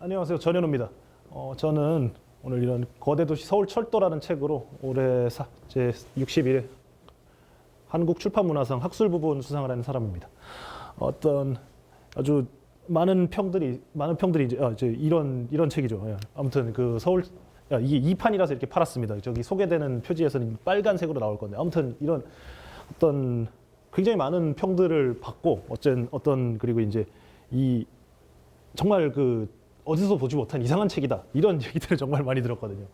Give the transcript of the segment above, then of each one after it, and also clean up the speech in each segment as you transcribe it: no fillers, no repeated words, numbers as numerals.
안녕하세요. 전현우입니다. 저는 오늘 이런 거대 도시 서울철도라는 책으로 올해 제 61회 한국출판문화상 학술 부분 수상을 하는 사람입니다. 어떤 아주 많은 평들이 이제 이런 책이죠. 예. 아무튼 그 서울 이게 2판이라서 이렇게 팔았습니다. 저기 소개되는 표지에서는 빨간색으로 나올 건데 아무튼 이런 어떤 굉장히 많은 평들을 받고 그리고 이제 이 정말 그 어디서 보지 못한 이상한 책이다 이런 얘기들을 정말 많이 들었거든요.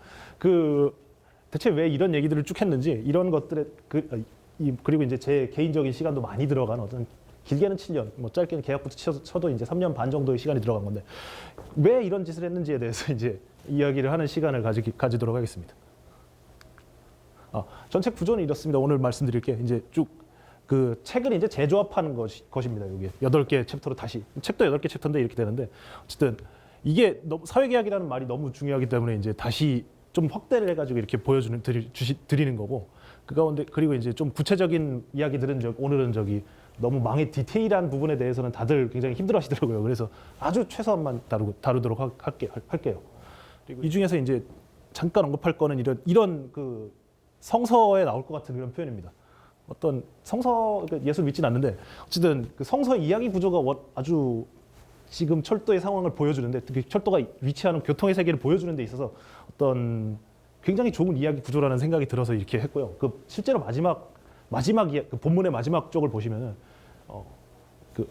대체 왜 이런 얘기들을 쭉 했는지 이런 것들에 그리고 이제 제 개인적인 시간도 많이 들어간 어떤 길게는 7년, 뭐 짧게는 계약부터 쳐도 이제 3년 반 정도의 시간이 들어간 건데 왜 이런 짓을 했는지에 대해서 이제 이야기를 하는 시간을 가지도록 하겠습니다. 전책 구조는 이렇습니다. 오늘 말씀드릴 게 이제 쭉 그 책을 이제 재조합하는 것입니다. 여기 8개 챕터로 다시 책도 8개 챕터인데 이렇게 되는데 어쨌든 이게 사회계약이라는 말이 너무 중요하기 때문에 이제 다시 좀 확대를 해가지고 이렇게 드리는 거고 그 가운데 그리고 이제 좀 구체적인 이야기들은 오늘은 너무 디테일한 부분에 대해서는 다들 굉장히 힘들어하시더라고요. 그래서 아주 최소한만 다루도록 할게요. 그리고 이 중에서 이제 잠깐 언급할 거는 이런 그 성서에 나올 것 같은 그런 표현입니다. 어떤 예술 믿진 않는데 어쨌든 그 성서의 이야기 구조가 아주 지금 철도의 상황을 보여주는데 특히 철도가 위치하는 교통의 세계를 보여주는 데 있어서 어떤 굉장히 좋은 이야기 구조라는 생각이 들어서 이렇게 했고요. 실제로 마지막 본문의 마지막 쪽을 보시면은 그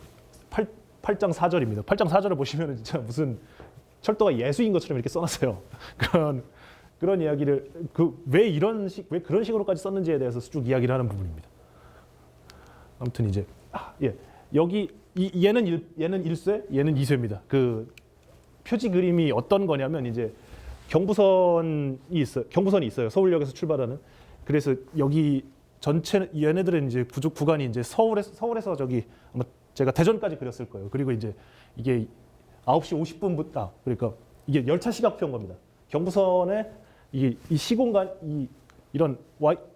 8장 4절입니다. 8장 4절을 보시면은 진짜 무슨 철도가 예수인 것처럼 이렇게 써놨어요. 그런 이야기를 왜 그런 식으로까지 썼는지에 대해서 쭉 이야기를 하는 부분입니다. 아무튼 이제 여기 얘는 1쇄, 얘는 2쇄입니다. 그 표지 그림이 어떤 거냐면 이제 경부선이 있어요. 서울역에서 출발하는. 그래서 여기 전체 얘네들은 이제 구간이 이제 서울에서 아마 제가 대전까지 그렸을 거예요. 그리고 이제 이게 9시 50분부터 그러니까 이게 열차 시각표인 겁니다. 경부선에 이 시공간 이런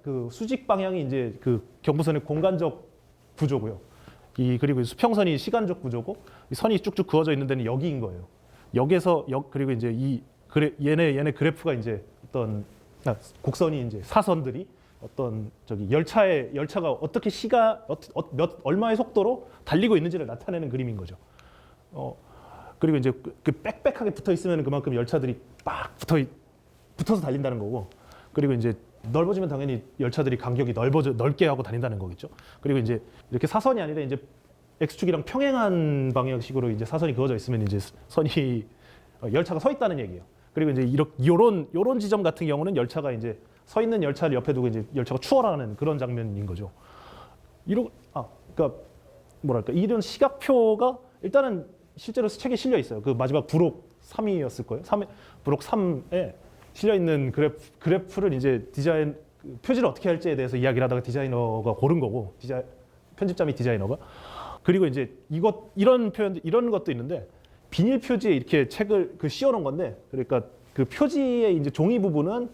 그 수직 방향이 이제 그 경부선의 공간적 구조고요. 그리고 수평선이 시간적 구조고 선이 쭉쭉 그어져 있는 데는 여기인 거예요. 그리고 이제 얘네 그래프가 이제 어떤 곡선이 이제 사선들이 어떤 열차가 어떻게 얼마의 속도로 달리고 있는지를 나타내는 그림인 거죠. 그리고 이제 그 빽빽하게 붙어 있으면 그만큼 열차들이 막 붙어서 달린다는 거고, 그리고 이제 넓어지면 당연히 열차들이 간격이 넓게 하고 다닌다는 거겠죠. 그리고 이제 이렇게 사선이 아니라 이제 X축이랑 평행한 방향식으로 이제 사선이 그어져 있으면 이제 열차가 서 있다는 얘기예요. 그리고 이제 요런 지점 같은 경우는 열차가 이제 서 있는 열차를 옆에 두고 이제 열차가 추월하는 그런 장면인 거죠. 그러니까 뭐랄까 이런 시각표가 일단은 실제로 책에 실려 있어요. 그 마지막 부록 3이었을 거예요. 부록 3에 실려 있는 그래프를 이제 표지를 어떻게 할지에 대해서 이야기를 하다가 디자이너가 고른 거고, 편집자 및 디자이너가. 그리고 이제 이런 것도 있는데 비닐 표지에 이렇게 책을 씌워놓은 건데, 그러니까 그 표지의 이제 종이 부분은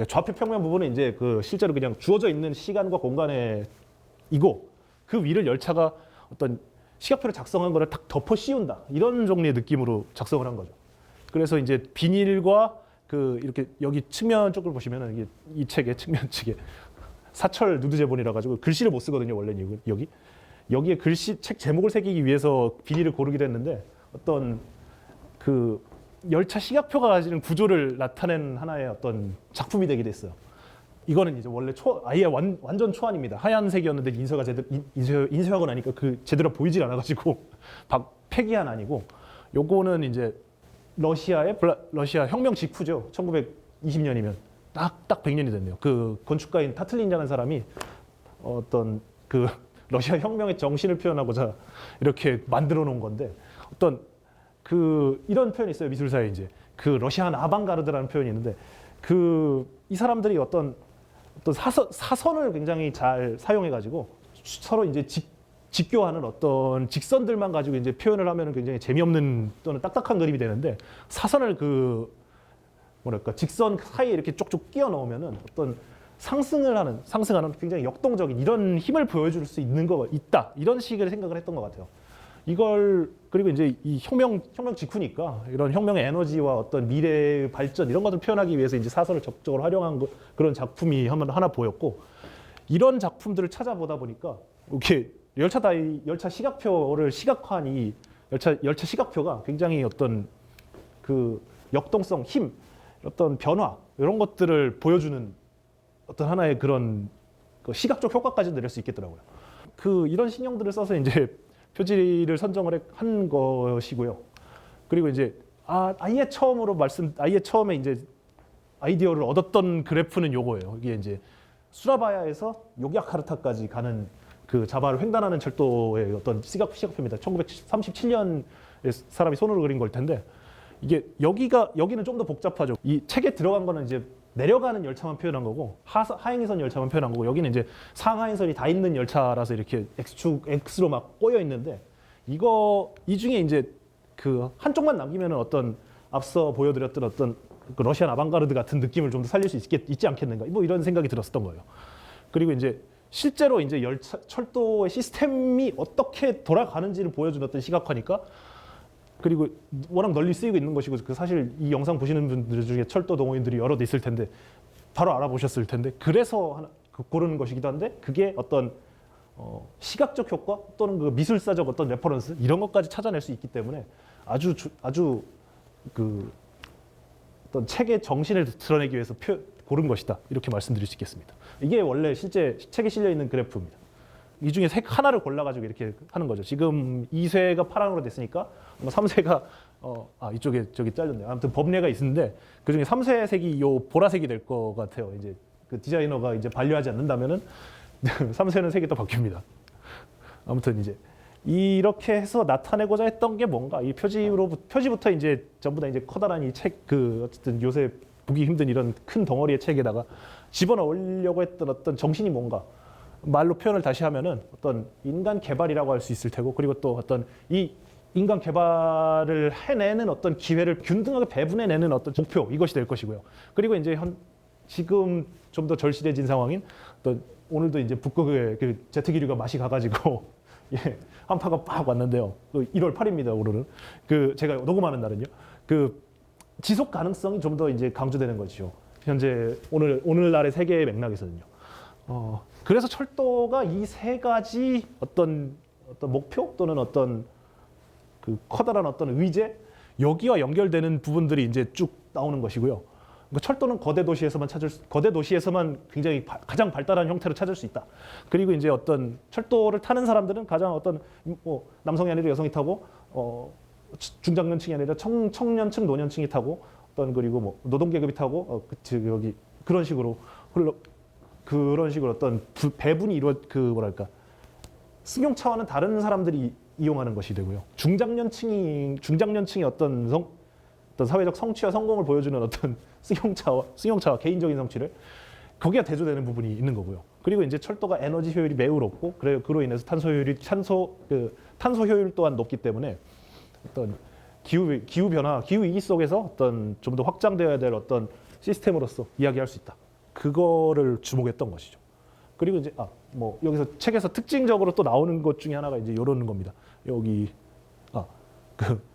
좌표 평면 부분은 이제 실제로 그냥 주어져 있는 시간과 공간에 이고 그 위를 열차가 어떤 시각표를 작성한 거를 딱 덮어 씌운다 이런 종류의 느낌으로 작성을 한 거죠. 그래서 이제 비닐과 이렇게 여기 측면 쪽을 보시면은 이 책의 측면 측에 사철 누드 제본이라 가지고 글씨를 못 쓰거든요. 원래는 여기에 책 제목을 새기기 위해서 비닐을 고르기로 했는데 어떤 열차 시각표가 가지는 구조를 나타낸 하나의 어떤 작품이 되기도 했어요. 이거는 이제 원래 아예 완전 초안입니다. 하얀색이었는데 인쇄하고 나니까 제대로 보이질 않아가지고 폐기한 아니고, 요거는 이제 러시아 혁명 직후죠. 1920년이면 딱 100년이 됐네요. 그 건축가인 타틀린이라는 사람이 어떤 러시아 혁명의 정신을 표현하고자 이렇게 만들어 놓은 건데, 어떤 이런 표현이 있어요. 미술사에 이제 러시아한 아방가르드라는 표현이 있는데, 이 사람들이 어떤 사선을 굉장히 잘 사용해가지고 서로 이제 직교하는 어떤 직선들만 가지고 이제 표현을 하면은 굉장히 재미없는 또는 딱딱한 그림이 되는데, 사선을 직선 사이에 이렇게 쪽쪽 끼워 넣으면은 어떤 상승하는 굉장히 역동적인 이런 힘을 보여줄 수 있다 이런 식의 생각을 했던 것 같아요. 이걸 그리고 이제 이 혁명 직후니까 이런 혁명의 에너지와 어떤 미래의 발전 이런 것을 표현하기 위해서 이제 사설을 적극적으로 활용한 그런 작품이 하나 보였고 이런 작품들을 찾아보다 보니까 이렇게 열차 시각표를 시각화한 이 열차 시각표가 굉장히 어떤 그 역동성, 힘, 어떤 변화 이런 것들을 보여주는 어떤 하나의 그런 그 시각적 효과까지 내릴 수 있겠더라고요. 이런 신형들을 써서 이제 표지를 선정을 한 것이고요. 그리고 이제 아예 처음에 이제 아이디어를 얻었던 그래프는 요거예요. 이게 이제 수라바야에서 요기야카르타까지 가는 그 자바를 횡단하는 철도의 어떤 시각표입니다. 1937년에 사람이 손으로 그린 걸 텐데 이게 여기는 좀 더 복잡하죠. 이 책에 들어간 거는 이제 내려가는 열차만 표현한 거고 하행선 열차만 표현한 거고 여기는 이제 상하행선이 다 있는 열차라서 이렇게 X로 막 꼬여 있는데 이 중에 이제 그 한쪽만 남기면은 어떤 앞서 보여드렸던 어떤 그 러시안 아방가르드 같은 느낌을 좀 더 살릴 수 있지 않겠는가 뭐 이런 생각이 들었었던 거예요. 그리고 이제 실제로 이제 철도의 시스템이 어떻게 돌아가는지를 보여주는 어떤 시각화니까 그리고 워낙 널리 쓰이고 있는 것이고 사실 이 영상 보시는 분들 중에 철도 동호인들이 여럿 있을 텐데 바로 알아보셨을 텐데 그래서 고르는 것이기도 한데 그게 어떤 시각적 효과 또는 그 미술사적 어떤 레퍼런스 이런 것까지 찾아낼 수 있기 때문에 아주 그 어떤 책의 정신을 드러내기 위해서 고른 것이다 이렇게 말씀드릴 수 있겠습니다. 이게 원래 실제 책에 실려 있는 그래프입니다. 이 중에 색 하나를 골라가지고 이렇게 하는 거죠. 지금 2쇄가 파란으로 됐으니까 3쇄가 이쪽에 저기 잘렸네요. 아무튼 법례가 있는데 그 중에 3쇄 색이 요 보라색이 될 것 같아요. 이제 그 디자이너가 이제 반려하지 않는다면은 3쇄는 색이 또 바뀝니다. 아무튼 이제 이렇게 해서 나타내고자 했던 게 뭔가 이 표지부터 이제 전부 다 이제 커다란 이 책 어쨌든 요새 보기 힘든 이런 큰 덩어리의 책에다가 집어넣으려고 했던 어떤 정신이 뭔가 말로 표현을 다시 하면은 어떤 인간 개발이라고 할 수 있을 테고 그리고 또 어떤 이 인간 개발을 해내는 어떤 기회를 균등하게 배분해내는 어떤 목표 이것이 될 것이고요. 그리고 이제 지금 좀 더 절실해진 상황인 어떤 오늘도 이제 북극의 그 제트 기류가 맛이 가가지고 예, 한파가 빡 왔는데요. 1월 8일입니다. 오늘은 제가 녹음하는 날은요. 지속 가능성이 좀 더 이제 강조되는 거죠. 현재 오늘날의 세계의 맥락에서는요. 그래서 철도가 이 세 가지 어떤 목표 또는 어떤 그 커다란 어떤 의제 여기와 연결되는 부분들이 이제 쭉 나오는 것이고요. 그러니까 철도는 거대 도시에서만 굉장히 가장 발달한 형태로 찾을 수 있다. 그리고 이제 어떤 철도를 타는 사람들은 가장 어떤 남성이 아니라 여성이 타고 중장년층이 아니라 청년층, 노년층이 타고 그리고 뭐 노동계급이 타고 여기 그런 식으로 어떤 배분이 뭐랄까 승용차와는 다른 사람들이 이용하는 것이 되고요. 중장년층이 어떤 사회적 성취와 성공을 보여주는 어떤 승용차와 개인적인 성취를 거기가 대조되는 부분이 있는 거고요. 그리고 이제 철도가 에너지 효율이 매우 높고 그로 인해서 탄소 효율 또한 높기 때문에 어떤 기후 변화, 기후 위기 속에서 어떤 좀 더 확장되어야 될 어떤 시스템으로서 이야기할 수 있다. 그거를 주목했던 것이죠. 그리고 이제 여기서 책에서 특징적으로 또 나오는 것 중에 하나가 이제 이런 겁니다. 여기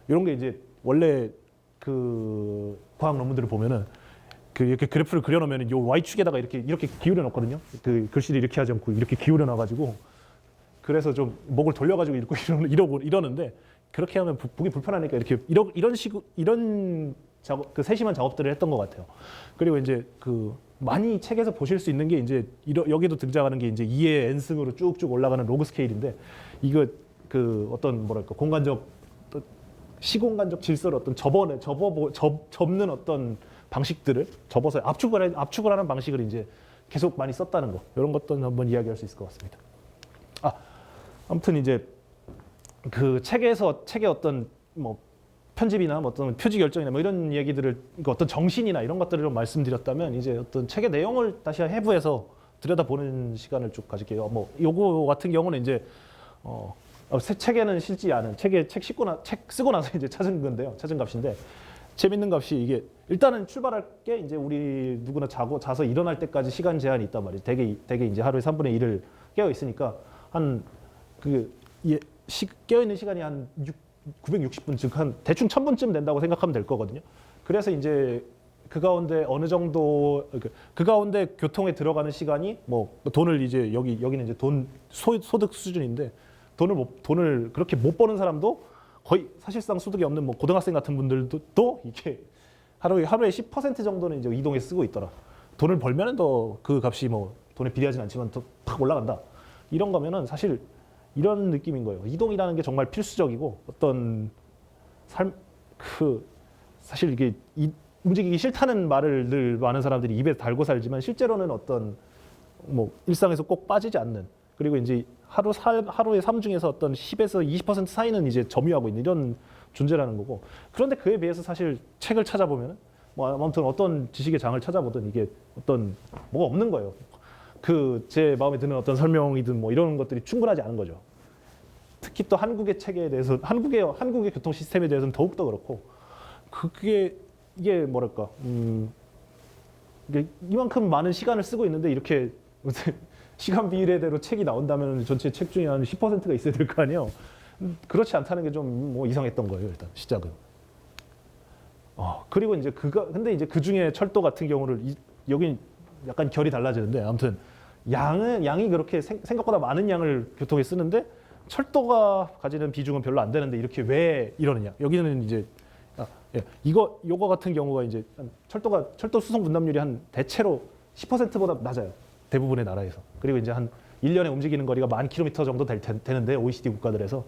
이런 게 이제 원래 그 과학 논문들을 보면은 이렇게 그래프를 그려놓으면 요 y축에다가 이렇게 기울여 놓거든요. 그 글씨를 이렇게 하지 않고 이렇게 기울여 놔가지고 그래서 좀 목을 돌려가지고 이러는데 그렇게 하면 보기 불편하니까 이런 작업, 세심한 작업들을 했던 것 같아요. 그리고 이제 많이 책에서 보실 수 있는 게 이제 여기도 등장하는 게 이제 2의 n승으로 쭉쭉 올라가는 로그 스케일인데 이거 어떤 뭐랄까 시공간적 질서를 어떤 접는 어떤 방식들을 접어서 압축을 하는 방식을 이제 계속 많이 썼다는 거 이런 것도 한번 이야기할 수 있을 것 같습니다. 아무튼 이제 책의 어떤 편집이나 어떤 표지 결정이나 이런 얘기들을 어떤 정신이나 이런 것들을 좀 말씀드렸다면 이제 어떤 책의 내용을 다시 해부해서 들여다보는 시간을 쭉 가질게요. 요거 같은 경우는 이제 책에는 실지 않은 책 쓰고 나서 이제 찾은 건데요. 찾은 값인데 재밌는 값이 이게 일단은 출발할 게 이제 우리 누구나 자서 일어날 때까지 시간 제한이 있단 말이에요. 대개 이제 하루에 3분의 1을 깨어 있으니까 깨어 있는 시간이 한 960분, 즉 한 대충 1000분쯤 된다고 생각하면 될 거거든요. 그래서 이제 그 가운데 어느 정도 그 가운데 교통에 들어가는 시간이 뭐 돈을 이제 여기는 이제 돈 소득 수준인데 돈을 그렇게 못 버는 사람도 거의 사실상 소득이 없는 뭐 고등학생 같은 분들도 또 이게 하루에 10% 정도는 이제 이동에 쓰고 있더라. 돈을 벌면은 더 그 값이 뭐 돈에 비례하진 않지만 더 팍 올라간다. 이런 거면은 사실 이런 느낌인 거예요. 이동이라는 게 정말 필수적이고 어떤 사실 이게 움직이기 싫다는 말을 늘 많은 사람들이 입에 달고 살지만 실제로는 어떤 뭐 일상에서 꼭 빠지지 않는, 그리고 이제 하루의 삶 중에서 어떤 10에서 20% 사이는 이제 점유하고 있는 이런 존재라는 거고. 그런데 그에 비해서 사실 책을 찾아보면 뭐 아무튼 어떤 지식의 장을 찾아보든 이게 어떤 뭐가 없는 거예요. 제 마음에 드는 어떤 설명이든 뭐 이런 것들이 충분하지 않은 거죠. 특히 또 한국의 책에 대해서 한국의 교통 시스템에 대해서는 더욱더 그렇고, 이게 뭐랄까 이게 이만큼 많은 시간을 쓰고 있는데 이렇게 시간 비례대로 책이 나온다면 전체 책 중에 한 10%가 있어야 될 거 아니에요. 그렇지 않다는 게 좀 뭐 이상했던 거예요. 일단 시작은. 그리고 이제 근데 이제 그 중에 철도 같은 경우를 여기 약간 결이 달라지는데, 아무튼 양이 그렇게 생각보다 많은 양을 교통에 쓰는데 철도가 가지는 비중은 별로 안 되는데 이렇게 왜 이러느냐. 여기는 이제 요거 같은 경우가 이제 철도 수송 분담률이 한 대체로 10%보다 낮아요. 대부분의 나라에서. 그리고 이제 한 1년에 움직이는 거리가 10,000km 정도 되는데 OECD 국가들에서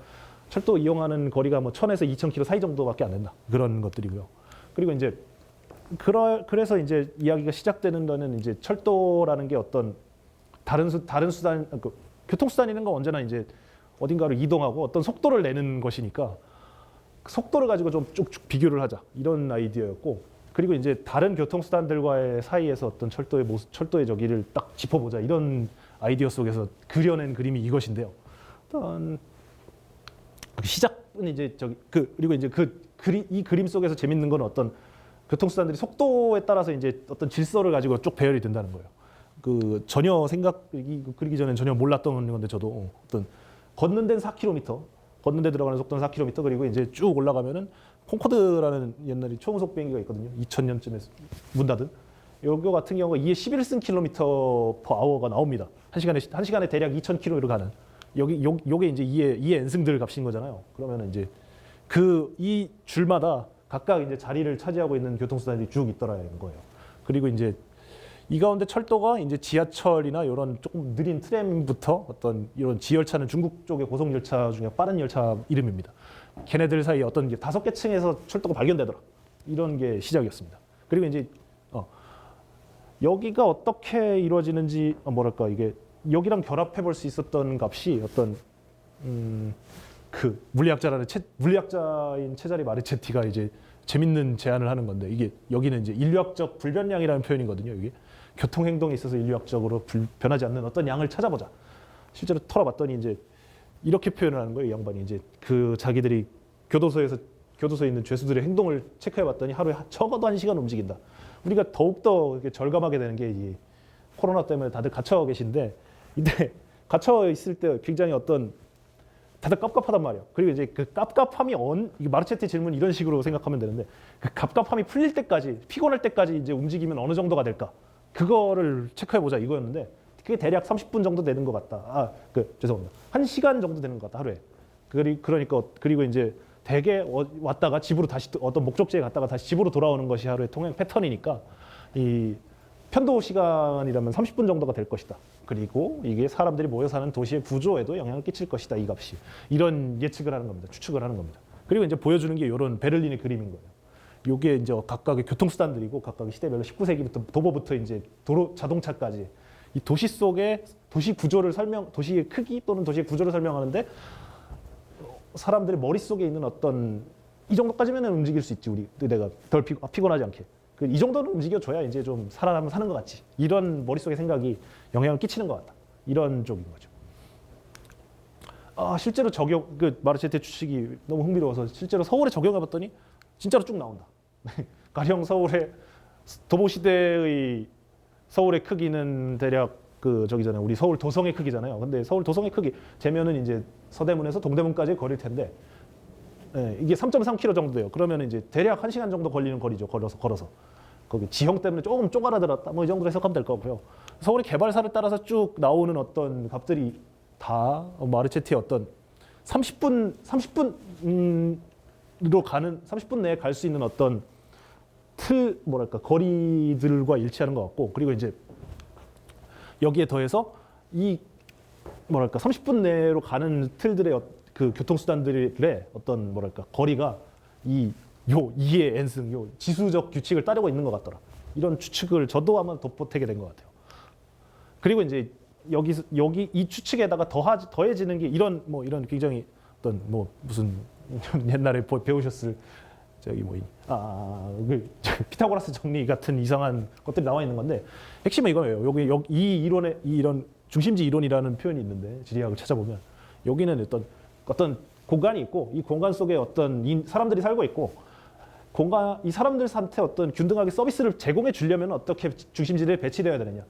철도 이용하는 거리가 뭐 1000에서 2000km 사이 정도밖에 안 된다. 그런 것들이고요. 그리고 이제 그래서 이제 이야기가 시작되는 거는 이제 철도라는 게 어떤 다른 수단, 교통수단이라는 건 언제나 이제 어딘가로 이동하고 어떤 속도를 내는 것이니까 그 속도를 가지고 좀 쭉쭉 비교를 하자, 이런 아이디어였고, 그리고 이제 다른 교통수단들과의 사이에서 어떤 철도의 저기를 딱 짚어보자, 이런 아이디어 속에서 그려낸 그림이 이것인데요. 일단 시작은 이제 그리고 이제 이 그림 속에서 재밌는 건 어떤 교통수단들이 속도에 따라서 이제 어떤 질서를 가지고 쭉 배열이 된다는 거예요. 전혀 그리기 전에 전혀 몰랐던 건데, 저도 어떤 걷는 데는 4km, 걷는 데 들어가는 속도는 4km, 그리고 이제 쭉 올라가면은 콩코드라는 옛날에 초음속 비행기가 있거든요. 2000년쯤에 문 닫은. 요거 같은 경우가 이에 11승 km/h가 나옵니다. 한 시간에 대략 2000km로 가는. 요게 이제 이의 n승들 값인 거잖아요. 그러면 이제 이 줄마다 각각 이제 자리를 차지하고 있는 교통수단이 쭉 있더라는 거예요. 그리고 이제 이 가운데 철도가 이제 지하철이나 이런 조금 느린 트램부터 어떤 이런 지열차는 중국 쪽의 고속열차 중에 빠른 열차 이름입니다. 걔네들 사이에 어떤 게 5개 층에서 철도가 발견되더라. 이런 게 시작이었습니다. 그리고 이제 여기가 어떻게 이루어지는지 뭐랄까 이게 여기랑 결합해 볼 수 있었던 값이 어떤 물리학자인 체자리 마르체티가 이제 재밌는 제안을 하는 건데, 이게 여기는 이제 인류학적 불변량이라는 표현이거든요. 이게 교통 행동에 있어서 인류학적으로 변하지 않는 어떤 양을 찾아보자. 실제로 털어봤더니 이제 이렇게 표현을 하는 거예요. 이 양반이 이제 자기들이 교도소에 있는 죄수들의 행동을 체크해봤더니 하루에 적어도 1시간 움직인다. 우리가 더욱더 절감하게 되는 게 이 코로나 때문에 다들 갇혀 계신데, 이때 갇혀 있을 때 굉장히 다들 깝깝하단 말이에요. 그리고 이제 그 깝깝함이 마르체티 질문 이런 식으로 생각하면 되는데, 그 갑갑함이 풀릴 때까지, 피곤할 때까지 이제 움직이면 어느 정도가 될까? 그거를 체크해보자 이거였는데, 그게 대략 30분 정도 되는 것 같다. 죄송합니다. 1시간 정도 되는 것 같다, 하루에. 그리고 이제 대개 왔다가 집으로 다시 어떤 목적지에 갔다가 다시 집으로 돌아오는 것이 하루의 통행 패턴이니까, 이 편도 시간이라면 30분 정도가 될 것이다. 그리고 이게 사람들이 모여 사는 도시의 구조에도 영향을 끼칠 것이다, 이 값이. 이런 예측을 하는 겁니다. 추측을 하는 겁니다. 그리고 이제 보여주는 게 이런 베를린의 그림인 거예요. 요게 이제 각각의 교통수단들이고, 각각의 시대별로 19세기부터 도보부터 이제 자동차까지 이 도시 속의 도시의 크기 또는 도시의 구조를 설명하는데, 사람들의 머릿속에 있는 어떤 이 정도까지면 움직일 수 있지, 내가 덜 피곤하지 않게. 이 정도는 움직여줘야 이제 좀 살아가면 사는 것 같지. 이런 머릿속의 생각이 영향을 끼치는 것 같다. 이런 쪽인 거죠. 실제로 마르체티 추측이 너무 흥미로워서 실제로 서울에 적용해봤더니 진짜로 쭉 나온다. 가령 도보시대의 서울의 크기는 대략 그 저기잖아요. 우리 서울 도성의 크기잖아요. 근데 서울 도성의 크기 재면은 이제 서대문에서 동대문까지의 거리일 텐데 예, 이게 3.3km 정도 돼요. 그러면 이제 대략 1시간 정도 걸리는 거리죠. 걸어서. 거기 지형 때문에 조금 쪼그라들었다. 뭐 이 정도로 해석하면 될 거고요. 서울의 개발사를 따라서 쭉 나오는 어떤 값들이 다 마르체티의 어떤 30분으로 가는 30분 내에 갈 수 있는 어떤 뭐랄까 거리들과 일치하는 것 같고, 그리고 이제 여기에 더해서 이 뭐랄까 30분 내로 가는 틀들의 그 교통수단들의 어떤 뭐랄까 거리가 이의 n승 요 지수적 규칙을 따르고 있는 것 같더라. 이런 추측을 저도 아마 덧보태게 된 것 같아요. 그리고 이제 여기 이 추측에다가 더해지는 게 이런 굉장히 어떤 무슨 옛날에 배우셨을 저기 피타고라스 정리 같은 이상한 것들이 나와 있는 건데, 핵심은 이거예요. 여기 이 이런 중심지 이론이라는 표현이 있는데 지리학을 찾아보면 여기는 어떤 공간이 있고, 이 공간 속에 어떤 사람들이 살고 있고, 이 사람들한테 어떤 균등하게 서비스를 제공해 주려면 어떻게 중심지들이 배치되어야 되느냐,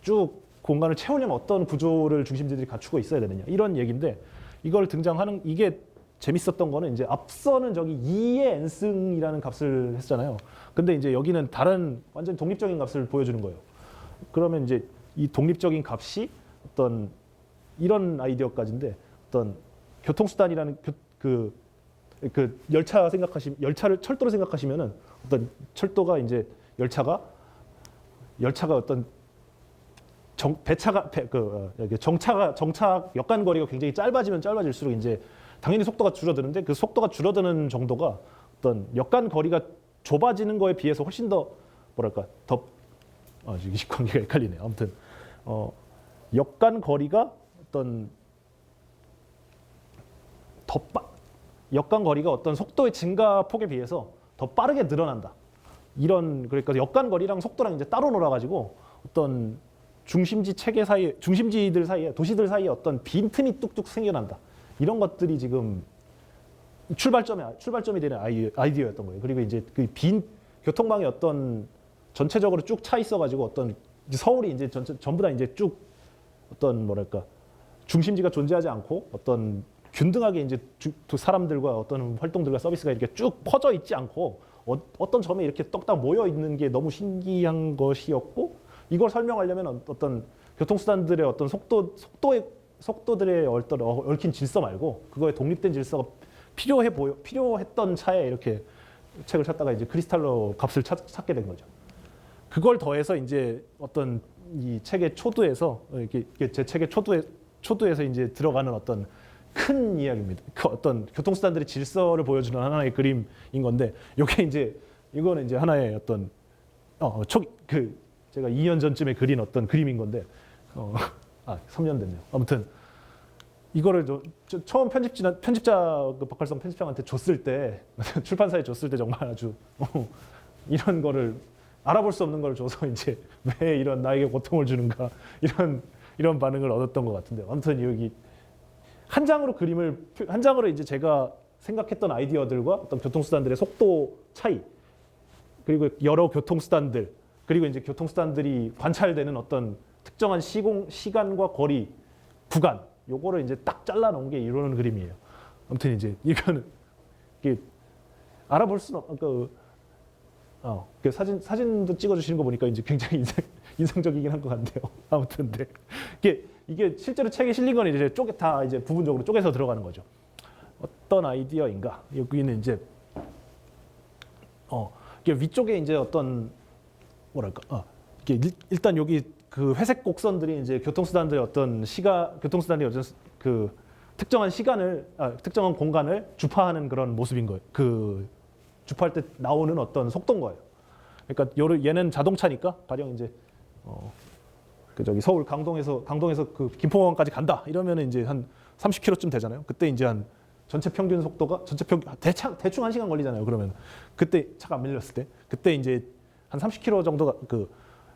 쭉 공간을 채우려면 어떤 구조를 중심지들이 갖추고 있어야 되느냐, 이런 얘기인데, 이걸 등장하는 이게 재밌었던 거는 이제 앞서는 저기 2의 n승이라는 값을 했잖아요. 근데 이제 여기는 다른 완전 독립적인 값을 보여주는 거예요. 그러면 이제 이 독립적인 값이 어떤 이런 아이디어까지인데, 어떤 교통수단이라는 그 철도를 생각하시면은 어떤 철도가 이제 열차가 어떤 정차 역간 거리가 굉장히 짧아지면 짧아질수록 이제 당연히 속도가 줄어드는데, 그 속도가 줄어드는 정도가 어떤 역간 거리가 좁아지는 거에 비해서 훨씬 더 뭐랄까 이게 관계가 헷갈리네. 아무튼 역간 거리가 어떤 역간 거리가 어떤 속도의 증가 폭에 비해서 더 빠르게 늘어난다. 그러니까 역간 거리랑 속도랑 이제 따로 놀아가지고 어떤 중심지들 사이에 도시들 사이에 어떤 빈틈이 뚝뚝 생겨난다. 이런 것들이 지금 출발점이 되는 아이디어였던 거예요. 그리고 이제 그 빈 교통망이 어떤 전체적으로 쭉 차 있어가지고 어떤 서울이 이제 전부 다 이제 쭉 어떤 뭐랄까 중심지가 존재하지 않고 어떤 균등하게 이제 사람들과 어떤 활동들과 서비스가 이렇게 쭉 퍼져 있지 않고 어떤 점에 이렇게 떡딱 모여 있는 게 너무 신기한 것이었고, 이걸 설명하려면 어떤 교통수단들의 어떤 속도들의 얽힌 질서 말고 그거에 독립된 질서가 필요했던 차에 이렇게 책을 찾다가 이제 크리스탈로 값을 찾게 된 거죠. 그걸 더해서 이제 어떤 이 책의 초두에서 제 책의 초두에서 이제 들어가는 어떤 큰 이야기입니다. 그 어떤 교통수단들의 질서를 보여주는 하나의 그림인 건데, 이거는 이제 하나의 어떤 제가 2년 전쯤에 그린 어떤 그림인 건데, 3년 됐네요. 아무튼 이거를 처음 편집자 박할성 편집장한테 줬을 때 출판사에 줬을 때 정말 아주 이런 거를 알아볼 수 없는 걸 줘서 이제 왜 이런 나에게 고통을 주는가 이런 반응을 얻었던 것 같은데요. 아무튼 여기 한 장으로 이제 제가 생각했던 아이디어들과 어떤 교통수단들의 속도 차이, 그리고 여러 교통수단들, 그리고 이제 교통수단들이 관찰되는 어떤 특정한 시간과 거리, 구간, 요거를 이제 딱 잘라놓은 게 이런 그림이에요. 아무튼 이제 이거는 이게 알아볼 수는 그 사진도 찍어주시는 거 보니까 이제 굉장히 인상적이긴 한 것 같네요. 아무튼 이게 실제로 책에 실린 건 이제 다 이제 부분적으로 쪼개서 들어가는 거죠. 어떤 아이디어인가? 여기는 이제 이게 위쪽에 이제 어떤 뭐랄까 이게 일단 여기 그 회색 곡선들이 이제 교통수단들의 어떤 그 특정한 특정한 공간을 주파하는 그런 모습인 거예요. 그 주파할 때 나오는 어떤 속도인 거예요. 그러니까 얘는 자동차니까 가령 이제 서울 강동에서 그 김포공항까지 간다 이러면 이제 한 30km쯤 되잖아요. 그때 이제 한 전체 평균 속도가 대충 1시간 걸리잖아요. 그러면 그때 차가 안 밀렸을 때 그때 이제 한 30km 정도가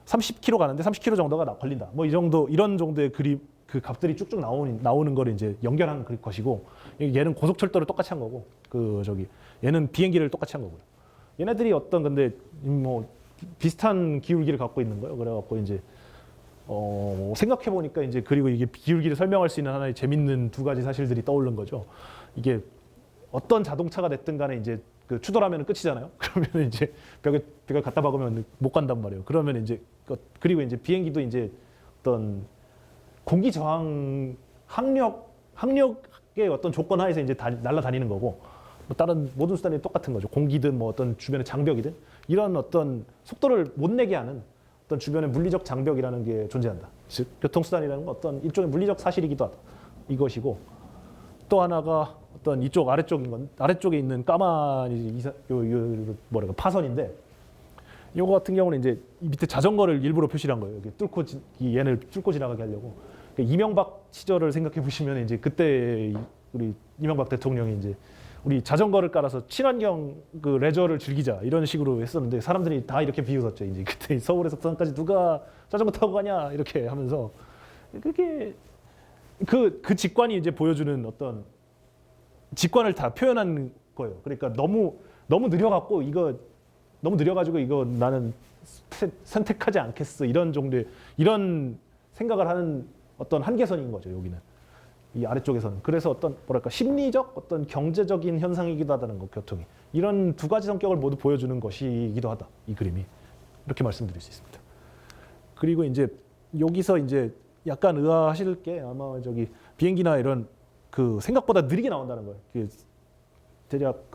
30km 가는데 30km 정도가 걸린다. 뭐 이런 정도의 그 값들이 쭉쭉 나오는 걸 이제 연결한 것이고, 얘는 고속철도를 똑같이 한 거고, 얘는 비행기를 똑같이 한 거고요. 얘네들이 근데 비슷한 기울기를 갖고 있는 거예요. 그래갖고 이제 생각해 보니까 이제 그리고 이게 기울기를 설명할 수 있는 하나의 재밌는 두 가지 사실들이 떠오른 거죠. 이게 어떤 자동차가 됐든 간에 이제 그 추돌하면 끝이잖아요. 그러면 이제 벽을 갖다 박으면 못 간단 말이에요. 그러면 이제 그리고 이제 비행기도 이제 어떤 공기 저항 항력의 어떤 조건 하에서 이제 날아다니는 거고 뭐 다른 모든 수단이 똑같은 거죠. 공기든 뭐 어떤 주변의 장벽이든 이런 어떤 속도를 못 내게 하는 어떤 주변의 물리적 장벽이라는 게 존재한다. 즉 교통수단이라는 건 어떤 일종의 물리적 사실이기도 하다. 이것이고 또 하나가 어떤 이쪽 아래쪽에 있는 까만 뭐랄까 파선인데 이거 같은 경우는 이제 이 밑에 자전거를 일부러 표시한 거예요. 여기 얘를 뚫고 지나가게 하려고. 그러니까 이명박 시절을 생각해 보시면 이제 그때 우리 이명박 대통령이 이제 우리 자전거를 깔아서 친환경 그 레저를 즐기자 이런 식으로 했었는데 사람들이 다 이렇게 비웃었죠. 이제 그때 서울에서 부산까지 누가 자전거 타고 가냐 이렇게 하면서 그게 그 직관이 이제 보여주는 어떤 직관을 다 표현한 거예요. 그러니까 너무 느려갖고 너무 느려가지고 이거 나는 선택하지 않겠어 이런 정도의 이런 생각을 하는 어떤 한계선인 거죠. 여기는 이 아래쪽에서는. 그래서 어떤 뭐랄까 심리적 어떤 경제적인 현상이기도 하다는 거 교통이 이런 두 가지 성격을 모두 보여주는 것이기도 하다. 이 그림이 이렇게 말씀드릴 수 있습니다. 그리고 이제 여기서 이제 약간 의아하실 게 아마 저기 비행기나 이런 그 생각보다 느리게 나온다는 거예요. 대략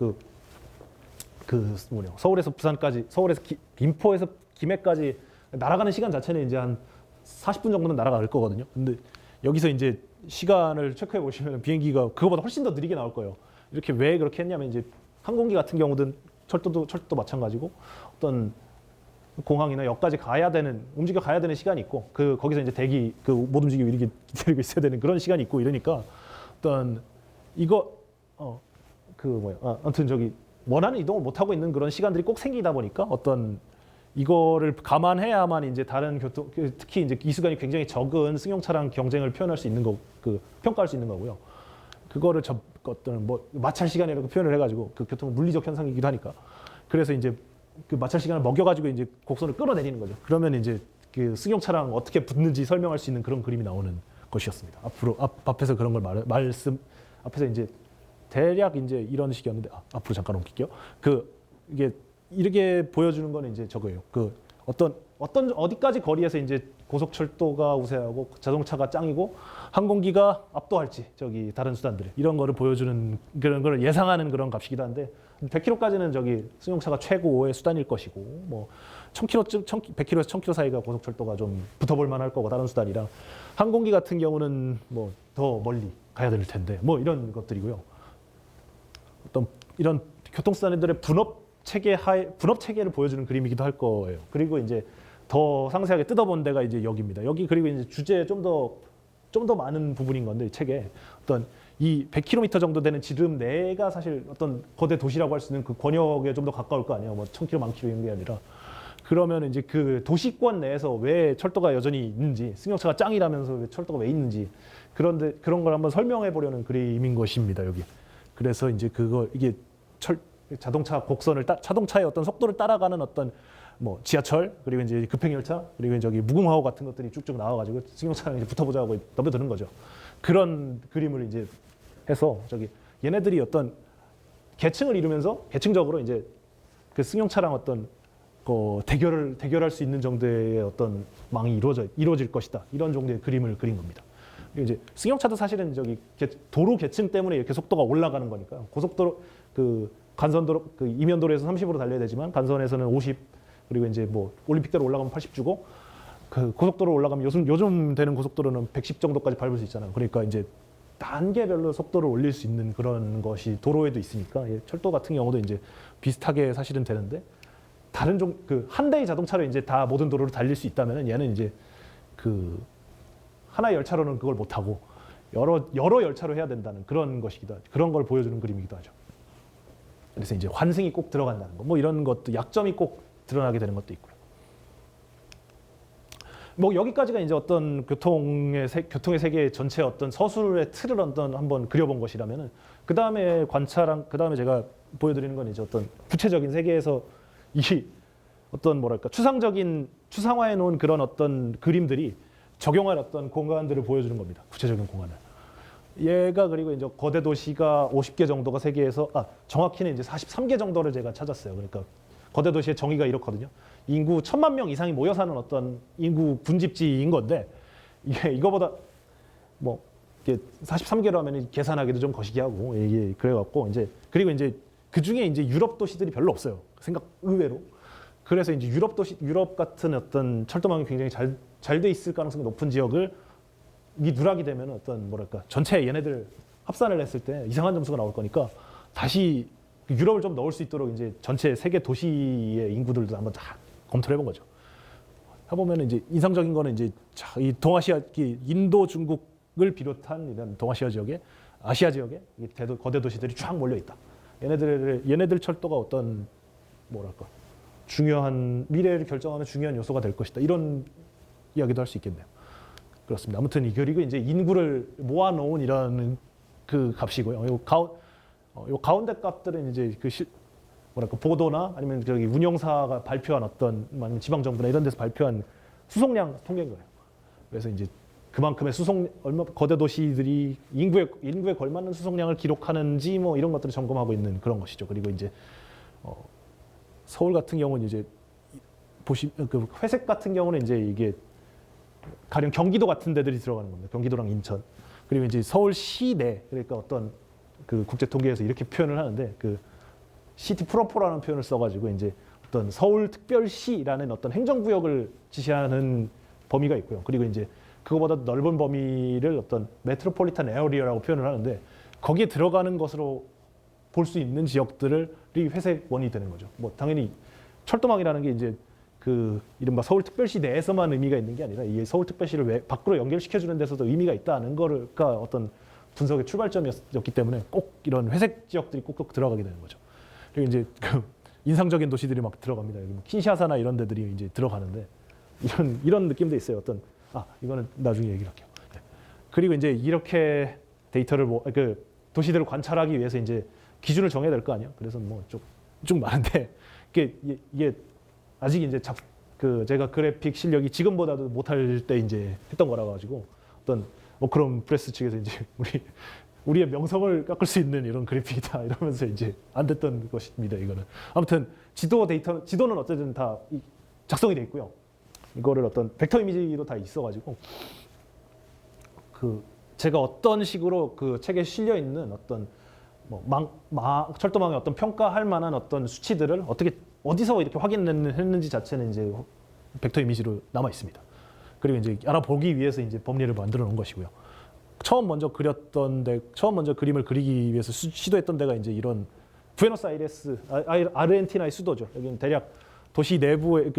서울에서 부산까지, 서울에서 김포에서 김해까지 날아가는 시간 자체는 이제 한 40분 정도는 날아갈 거거든요. 근데 여기서 이제 시간을 체크해 보시면 비행기가 그거보다 훨씬 더 느리게 나올 거예요. 이렇게 왜 그렇게 했냐면 이제 항공기 같은 경우든 철도도 마찬가지고 어떤 공항이나 역까지 움직여 가야 되는 시간이 있고 거기서 이제 못 움직이고 이렇게 기다리고 있어야 되는 그런 시간이 있고 이러니까 어떤 아무튼 저기 원하는 이동을 못 하고 있는 그런 시간들이 꼭 생기다 보니까 어떤 이거를 감안해야만 이제 다른 교통 특히 이제 이수간이 굉장히 적은 승용차랑 경쟁을 표현할 수 있는 평가할 수 있는 거고요. 그거를 어떤 뭐 마찰 시간이라고 표현을 해가지고 그 교통은 물리적 현상이기도 하니까 그래서 이제 그 마찰 시간을 먹여가지고 이제 곡선을 끌어내리는 거죠. 그러면 이제 그 승용차랑 어떻게 붙는지 설명할 수 있는 그런 그림이 나오는 것이었습니다. 앞에서 그런 걸 앞에서 이제 대략 이제 이런 식이었는데 앞으로 잠깐 옮길게요. 이게 이렇게 보여주는 거는 이제 저거예요. 어디까지 거리에서 이제 고속철도가 우세하고 자동차가 짱이고 항공기가 압도할지 저기 다른 수단들 이런 거를 보여주는 그런 걸 예상하는 그런 값이기도 한데 100km까지는 저기 승용차가 최고의 수단일 것이고 뭐 100km에서 1000km 사이가 고속철도가 좀 붙어볼 만할 거고 다른 수단이라 항공기 같은 경우는 뭐 더 멀리 가야 될 텐데 뭐 이런 것들이고요. 어떤 이런 교통수단들의 분업 체계를 보여주는 그림이기도 할 거예요. 그리고 이제 더 상세하게 뜯어본 데가 이제 여기입니다. 여기 그리고 이제 주제에 좀 더 많은 부분인 건데 이 책에 어떤 이 100km 정도 되는 지름 내가 사실 어떤 거대 도시라고 할 수 있는 그 권역에 좀 더 가까울 거 아니에요. 뭐 1000km, 1000km 이런 게 아니라 그러면 이제 그 도시권 내에서 왜 철도가 여전히 있는지 승용차가 짱이라면서 왜 철도가 왜 있는지 그런 걸 한번 설명해 보려는 그림인 것입니다. 여기. 그래서 이제 이게 자동차 곡선을 자동차의 어떤 속도를 따라가는 어떤 뭐 지하철 그리고 이제 급행열차 그리고 저기 무궁화호 같은 것들이 쭉쭉 나와가지고 승용차랑 이제 붙어보자고 넘겨드는 거죠. 그런 그림을 이제 해서 저기 얘네들이 어떤 계층을 이루면서 계층적으로 이제 그 승용차랑 어떤 대결할 수 있는 정도의 어떤 망이 이루어질 것이다. 이런 정도의 그림을 그린 겁니다. 이제 승용차도 사실은 저기 도로 계층 때문에 이렇게 속도가 올라가는 거니까 고속도로 간선도로 이면도로에서 30으로 달려야 되지만 간선에서는 50 그리고 이제 뭐 올림픽대로 올라가면 80 주고 그 고속도로 올라가면 요즘 되는 고속도로는 110 정도까지 밟을 수 있잖아요. 그러니까 이제 단계별로 속도를 올릴 수 있는 그런 것이 도로에도 있으니까 철도 같은 경우도 이제 비슷하게 사실은 되는데 다른 한 대의 자동차로 이제 다 모든 도로를 달릴 수 있다면은 얘는 이제 하나의 열차로는 그걸 못 하고 여러 열차로 해야 된다는 그런 것이기도 하죠. 그런 걸 보여주는 그림이기도 하죠. 그래서 이제 환승이 꼭 들어간다는 거, 뭐 이런 것도 약점이 꼭 드러나게 되는 것도 있고요. 뭐 여기까지가 이제 어떤 교통의 세계 전체 어떤 서술의 틀을 한번 그려본 것이라면은 그 다음에 제가 보여드리는 건 이제 어떤 구체적인 세계에서 이 어떤 뭐랄까 추상화해 놓은 그런 어떤 그림들이 적용할 어떤 공간들을 보여주는 겁니다. 구체적인 공간을. 얘가 그리고 이제 거대 도시가 50개 정도가 세계에서 정확히는 이제 43개 정도를 제가 찾았어요. 그러니까 거대 도시의 정의가 이렇거든요. 인구 1,000만 명 이상이 모여 사는 어떤 인구 군집지인 건데 이게 이거보다 뭐 이게 43개로 하면 계산하기도 좀 거시기 하고 이게 그래갖고 이제 그리고 이제 그 중에 이제 유럽 도시들이 별로 없어요. 생각 의외로. 그래서 이제 유럽 같은 어떤 철도망이 굉장히 잘 돼 있을 가능성이 높은 지역을 이 누락이 되면 어떤 뭐랄까 전체 얘네들 합산을 했을 때 이상한 점수가 나올 거니까 다시 유럽을 좀 넣을 수 있도록 이제 전체 세계 도시의 인구들도 한번 다 검토를 해본 거죠. 해보면 이제 인상적인 거는 이제 이 동아시아, 인도, 중국을 비롯한 이런 동아시아 지역에 아시아 지역에 거대 도시들이 쫙 몰려 있다. 얘네들 철도가 어떤 뭐랄까 중요한 미래를 결정하는 중요한 요소가 될 것이다. 이런 이야기도 할 수 있겠네요. 그렇습니다. 아무튼 그리고 이제 인구를 모아놓은 이런 그 값이고요. 요 가운데 값들은 이제 뭐랄까 보도나 아니면 저기 운영사가 발표한 어떤 아니면 지방 정부나 이런 데서 발표한 수송량 통계인 거예요. 그래서 이제 그만큼의 거대 도시들이 인구에 걸맞는 수송량을 기록하는지 뭐 이런 것들을 점검하고 있는 그런 것이죠. 그리고 이제 서울 같은 경우는 이제 그 회색 같은 경우는 이제 이게 가령 경기도 같은 데들이 들어가는 겁니다. 경기도랑 인천. 그리고 이제 서울 시내 그러니까 어떤 그 국제 통계에서 이렇게 표현을 하는데 그 시티 프로퍼라는 표현을 써가지고 이제 어떤 서울 특별시라는 어떤 행정구역을 지시하는 범위가 있고요. 그리고 이제 그거보다 넓은 범위를 어떤 메트로폴리탄 에어리어라고 표현을 하는데 거기에 들어가는 것으로 볼 수 있는 지역들이 회색원이 되는 거죠. 뭐 당연히 철도망이라는 게 이제 그 이른바 서울특별시 내에서만 의미가 있는 게 아니라 이 서울특별시를 밖으로 연결시켜주는 데서도 의미가 있다는 거가 어떤 분석의 출발점이었기 때문에 꼭 이런 회색 지역들이 꼭꼭 들어가게 되는 거죠. 그리고 이제 그 인상적인 도시들이 막 들어갑니다. 여기 뭐 킨샤사나 이런 데들이 이제 들어가는데 이런 느낌도 있어요. 이거는 나중에 얘기를 할게요. 네. 그리고 이제 이렇게 데이터를 그 도시들을 관찰하기 위해서 이제 기준을 정해야 될 거 아니에요. 그래서 뭐 쭉 많은데 이게 아직 이제 제가 그래픽 실력이 지금보다도 못할 때 이제 했던 거라 가지고 어떤 그런 프레스 측에서 이제 우리의 명성을 깎을 수 있는 이런 그래픽이다 이러면서 이제 안 됐던 것입니다. 이거는 아무튼 지도는 어쨌든 다 작성이 돼 있고요. 이거를 어떤 벡터 이미지도 다 있어가지고 제가 어떤 식으로 그 책에 실려 있는 어떤 철도망의 어떤 평가할 만한 어떤 수치들을 어디서 이렇게 확인했는지 자체는 이제 벡터 이미지로 남아 있습니다. 그리고 이제 알아보기 위해서 이제 법리를 만들어 놓은 것이고요. 처음 먼저 그림을 그리기 위해서 시도했던 데가 이제 이런 부에노스아이레스, 아르헨티나의 수도죠. 여기는 대략 도시 내부의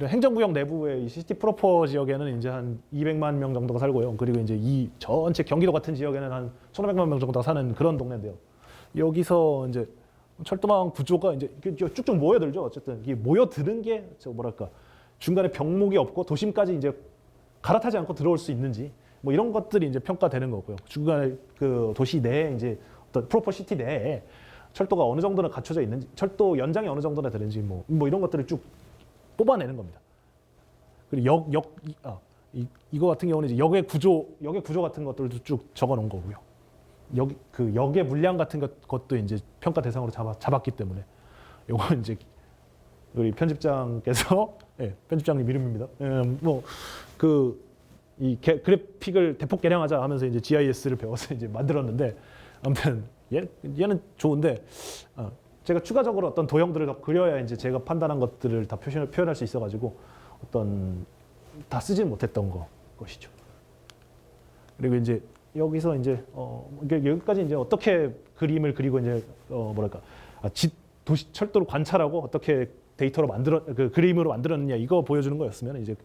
행정구역 내부의 이 시티 프로퍼 지역에는 이제 한 200만 명 정도가 살고요. 그리고 이제 이 전체 경기도 같은 지역에는 한 1,500만 명 정도가 사는 그런 동네인데요. 여기서 이제 철도망 구조가 이제 쭉쭉 모여들죠. 어쨌든 이게 모여드는 게 중간에 병목이 없고 도심까지 이제 갈아타지 않고 들어올 수 있는지 뭐 이런 것들이 이제 평가되는 거고요. 중간에 그 도시 내에 이제 어떤 프로퍼 시티 내에 철도가 어느 정도나 갖춰져 있는지, 철도 연장이 어느 정도나 되는지 뭐 이런 것들을 쭉 뽑아내는 겁니다. 그리고 이거 같은 경우는 이제 역의 구조 같은 것들도 쭉 적어놓은 거고요. 역의 물량 같은 것도 이제 평가 대상으로 잡았기 때문에 요건 이제 우리 편집장께서 편집장님 이름입니다. 이 그래픽을 대폭 개량하자 하면서 이제 GIS를 배워서 이제 만들었는데 아무튼 얘는 좋은데 제가 추가적으로 어떤 도형들을 더 그려야 이제 제가 판단한 것들을 다 표현할 수 있어가지고 다 쓰지는 못했던 것이죠. 그리고 이제 여기서 이제 여기까지 이제 어떻게 그림을 그리고 이제 도시 철도를 관찰하고 어떻게 데이터로 그림으로 만들었느냐 이거 보여주는 거였으면 이제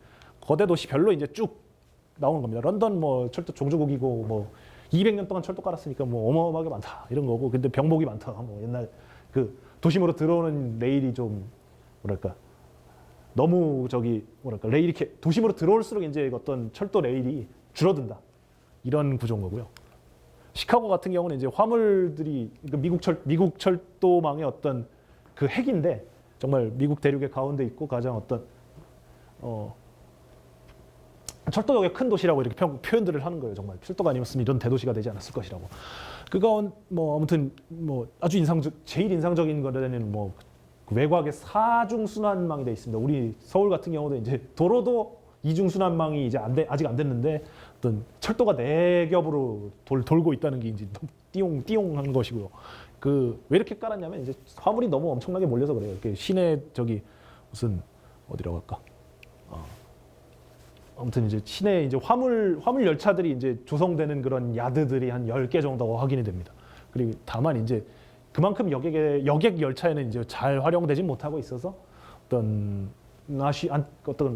거대 도시별로 이제 쭉 나오는 겁니다. 런던 뭐 철도 종주국이고 뭐 200년 동안 철도 깔았으니까 뭐 어마어마하게 많다 이런 거고, 근데 병목이 많다. 뭐 옛날 그 도심으로 들어오는 레일이 좀 너무 레일이 이렇게 도심으로 들어올수록 이제 어떤 철도 레일이 줄어든다. 이런 구조인 거고요. 시카고 같은 경우는 이제 화물들이 미국 철도망의 어떤 그 핵인데 정말 미국 대륙의 가운데 있고 가장 어떤 철도역의 큰 도시라고 이렇게 표현들을 하는 거예요. 정말 철도가 아니었으면 이런 대도시가 되지 않았을 것이라고. 그건 뭐 아무튼 뭐 아주 제일 인상적인 거는 뭐 외곽에 사중순환망이 돼 있습니다. 우리 서울 같은 경우도 이제 도로도 이중순환망이 이제 아직 안 됐는데 어떤 철도가 네 겹으로 돌고 있다는 게 이제 띠용한 것이고요. 그 왜 이렇게 깔았냐면 이제 화물이 너무 엄청나게 몰려서 그래요. 이렇게 시내 저기 무슨 어디라고 할까? 아무튼 이제 시내 이제 화물 열차들이 이제 조성되는 그런 야드들이 한 10개 정도가 확인이 됩니다. 그리고 다만 이제 그만큼 여객 열차에는 이제 잘 활용되지 못하고 있어서 어떤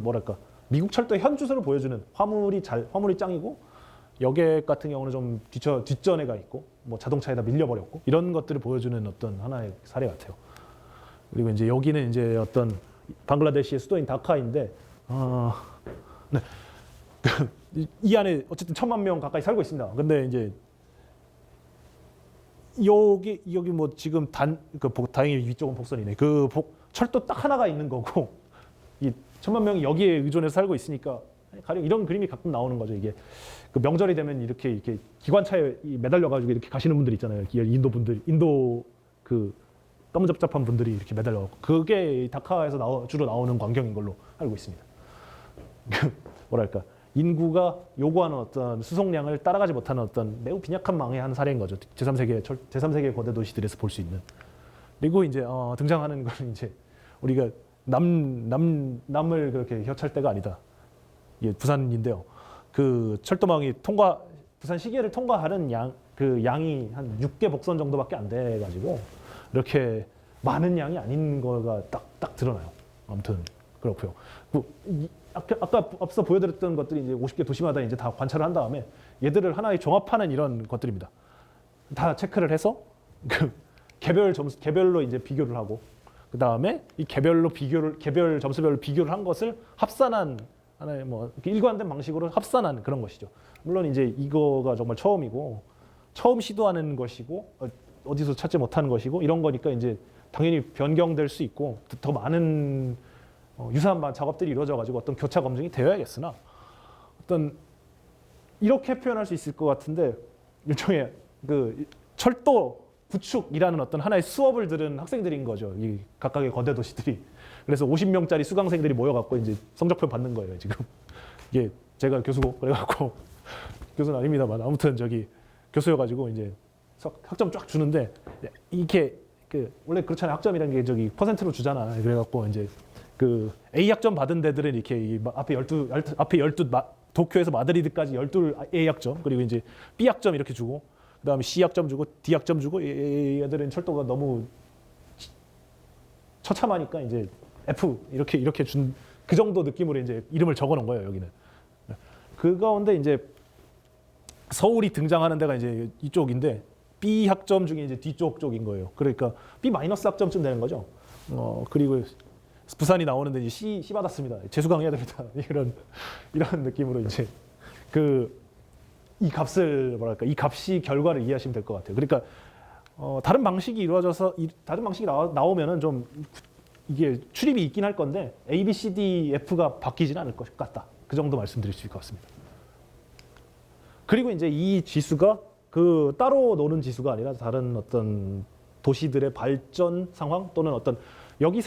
뭐랄까 미국 철도의 현주소를 보여주는 화물이 짱이고 여객 같은 경우는 좀 뒷전에 가 있고 뭐 자동차에다 밀려버렸고 이런 것들을 보여주는 어떤 하나의 사례 같아요. 그리고 이제 여기는 이제 어떤 방글라데시의 수도인 다카인데 네. 이 안에 어쨌든 1,000만 명 가까이 살고 있습니다. 근데 이제 여기 뭐 지금 다행히 위쪽은 복선이네. 철도 딱 하나가 있는 거고 이 1,000만 명이 여기에 의존해서 살고 있으니까 가령 이런 그림이 가끔 나오는 거죠. 이게 그 명절이 되면 이렇게 기관차에 매달려 가지고 이렇게 가시는 분들 있잖아요. 인도 그 떠무잡잡한 분들이 이렇게 매달려. 그게 다카에서 주로 나오는 광경인 걸로 알고 있습니다. 뭐랄까 인구가 요구하는 어떤 수송량을 따라가지 못하는 어떤 매우 빈약한 망의 한 사례인 거죠. 제3세계 거대 도시들에서 볼 수 있는. 그리고 이제 등장하는 건 이제 우리가 남을 그렇게 혀찰 때가 아니다. 이게 부산인데요. 그 철도망이 부산 시계를 통과하는 양이 한 6개 복선 정도밖에 안 돼 가지고 이렇게 많은 양이 아닌 거가 딱 드러나요. 아무튼 그렇고요. 아까 앞서 보여드렸던 것들이 이제 50개 도시마다 이제 다 관찰을 한 다음에 얘들을 하나의 종합하는 이런 것들입니다. 다 체크를 해서 그 개별로 이제 비교를 하고 그 다음에 이 개별 점수별로 비교를 한 것을 합산한 하나의 뭐 일관된 방식으로 합산한 그런 것이죠. 물론 이제 이거가 정말 처음 시도하는 것이고 어디서 찾지 못하는 것이고 이런 거니까 이제 당연히 변경될 수 있고 더 많은 유사한 작업들이 이루어져가지고 어떤 교차 검증이 되어야겠으나 어떤 이렇게 표현할 수 있을 것 같은데 일종의 그 철도 구축이라는 어떤 하나의 수업을 들은 학생들인 거죠. 이 각각의 거대 도시들이. 그래서 50명짜리 수강생들이 모여갖고 이제 성적표 받는 거예요. 지금 이게 제가 교수고 그래갖고 교수는 아닙니다만 아무튼 저기 교수여가지고 이제 학점 쫙 주는데 이게 원래 그렇잖아요. 학점이라는 게 저기 퍼센트로 주잖아. 그래갖고 이제 그 A 학점 받은 데들은 이렇게 앞에 12 도쿄에서 마드리드까지 12 A 학점 그리고 이제 B 학점 이렇게 주고 그다음에 C 학점 주고 D 학점 주고 얘들은 철도가 너무 처참하니까 이제 F 이렇게 준 그 정도 느낌으로 이제 이름을 적어 놓은 거예요, 여기는. 그 가운데 이제 서울이 등장하는 데가 이제 이쪽인데 B 학점 중에 이제 뒤쪽 쪽인 거예요. 그러니까 B 마이너스 학점쯤 되는 거죠. 그리고 부산이 나오는데 이제 C 받았습니다. 재수강 해야 됩니다. 이런 느낌으로 이제 이 값을 뭐랄까 이 값이 결과를 이해하시면 될 것 같아요. 그러니까 다른 방식이 나오면은 좀 이게 출입이 있긴 할 건데 A, B, C, D, F가 바뀌지는 않을 것 같다. 그 정도 말씀드릴 수 있을 것 같습니다. 그리고 이제 이 지수가 따로 노는 지수가 아니라 다른 어떤 도시들의 발전 상황 또는 어떤 여기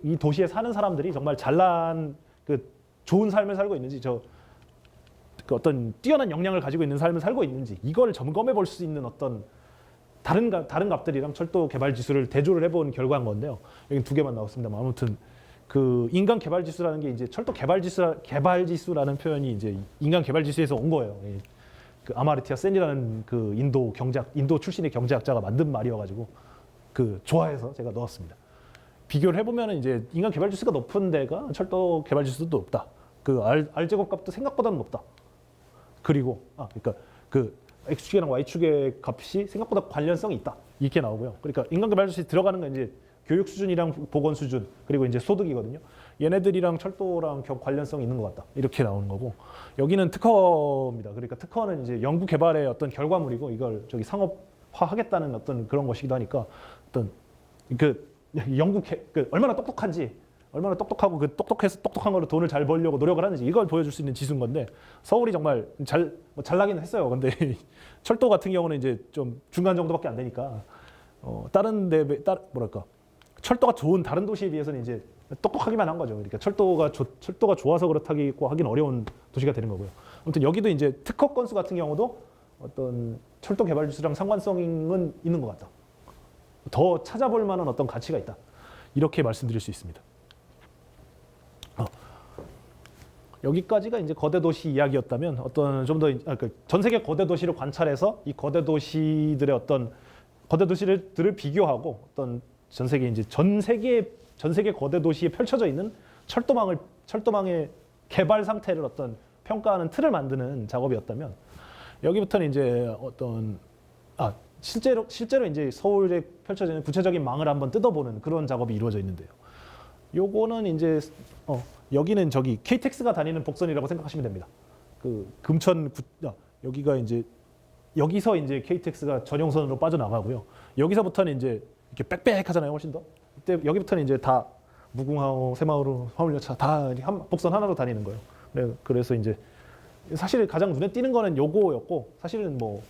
이 도시에 사는 사람들이 정말 잘난 좋은 삶을 살고 있는지 어떤 뛰어난 역량을 가지고 있는 삶을 살고 있는지 이걸 점검해 볼 수 있는 어떤 다른 값들이랑 철도 개발 지수를 대조를 해본 결과인 건데요. 여기 2개만 나왔습니다만 아무튼 인간 개발 지수라는 게 이제 철도 개발 지수라는 표현이 이제 인간 개발 지수에서 온 거예요. 아마르티아 센이라는 인도 출신의 경제학자가 만든 말이어가지고 좋아해서 제가 넣었습니다. 비교를 해보면 이제 인간 개발 지수가 높은 데가 철도 개발 지수도 높다. R 제곱 값도 생각보다는 높다. 그리고 그러니까 X축이랑 Y축의 값이 생각보다 관련성이 있다. 이렇게 나오고요. 그러니까 인간 개발 지수에 들어가는 건 이제 교육 수준이랑 보건 수준 그리고 이제 소득이거든요. 얘네들이랑 철도랑 관련성이 있는 것 같다. 이렇게 나오는 거고 여기는 특허입니다. 그러니까 특허는 이제 연구 개발의 어떤 결과물이고 이걸 상업화하겠다는 어떤 그런 것이기도 하니까 어떤 얼마나 똑똑한지 얼마나 똑똑하고 그 똑똑해서 똑똑한 걸로 돈을 잘 벌려고 노력을 하는지 이걸 보여줄 수 있는 지수인 건데 서울이 정말 잘 나긴 했어요. 근데 철도 같은 경우는 이제 좀 중간 정도밖에 안 되니까 다른 데 뭐랄까 철도가 좋은 다른 도시에 비해서는 이제 똑똑하기만 한 거죠. 그러니까 철도가 좋아서 그렇다고 하긴 어려운 도시가 되는 거고요. 아무튼 여기도 이제 특허 건수 같은 경우도 어떤 철도 개발 지수랑 상관성은 있는 것 같다. 더 찾아볼 만한 어떤 가치가 있다. 이렇게 말씀드릴 수 있습니다. 여기까지가 이제 거대 도시 이야기였다면 어떤 좀 더 전 세계 거대 도시를 관찰해서 이 거대 도시들의 어떤 거대 도시들을 비교하고 어떤 전 세계 거대 도시에 펼쳐져 있는 철도망의 개발 상태를 어떤 평가하는 틀을 만드는 작업이었다면 여기부터는 이제 어떤 실제로 이제 서울에 펼쳐지는 구체적인 망을 한번 뜯어보는 그런 작업이 이루어져 있는데요. 요거는 이제 여기는 저기 KTX가 다니는 복선이라고 생각하시면 됩니다. 그 여기가 이제 여기서 이제 KTX가 전용선으로 빠져나가고요. 여기서부터는 이제 이렇게 빽빽하잖아요, 훨씬 더. 이때 여기부터는 이제 다 무궁화호, 새마을, 화물열차 다 복선 하나로 다니는 거예요. 그래서 이제 사실 가장 눈에 띄는 거는 요거였고 사실은 뭐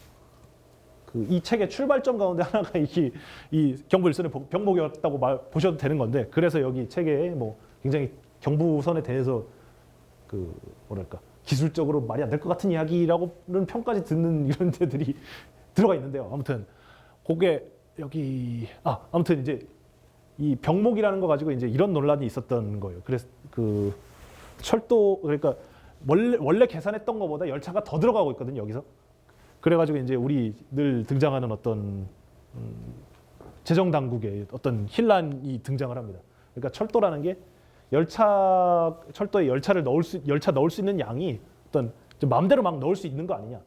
이 책의 출발점 가운데 하나가 이 경부 일선의 병목이었다고 보셔도 되는 건데 그래서 여기 책에 뭐 굉장히 경부선에 대해서 그 뭐랄까 기술적으로 말이 안 될 것 같은 이야기라고는 평까지 듣는 이런 데들이 들어가 있는데요. 아무튼 그게 여기 아무튼 이제 이 병목이라는 거 가지고 이제 이런 논란이 있었던 거예요. 그래서 그 철도 그러니까 원래 계산했던 것보다 열차가 더 들어가고 있거든요. 여기서. 그래가지고 이제 우리 늘 등장하는 어떤 재정 당국의 어떤 혼란이 등장을 합니다. 그러니까 철도라는 게 철도에 열차 넣을 수 있는 양이 어떤 마음대로 막 넣을 수 있는 거 아니냐.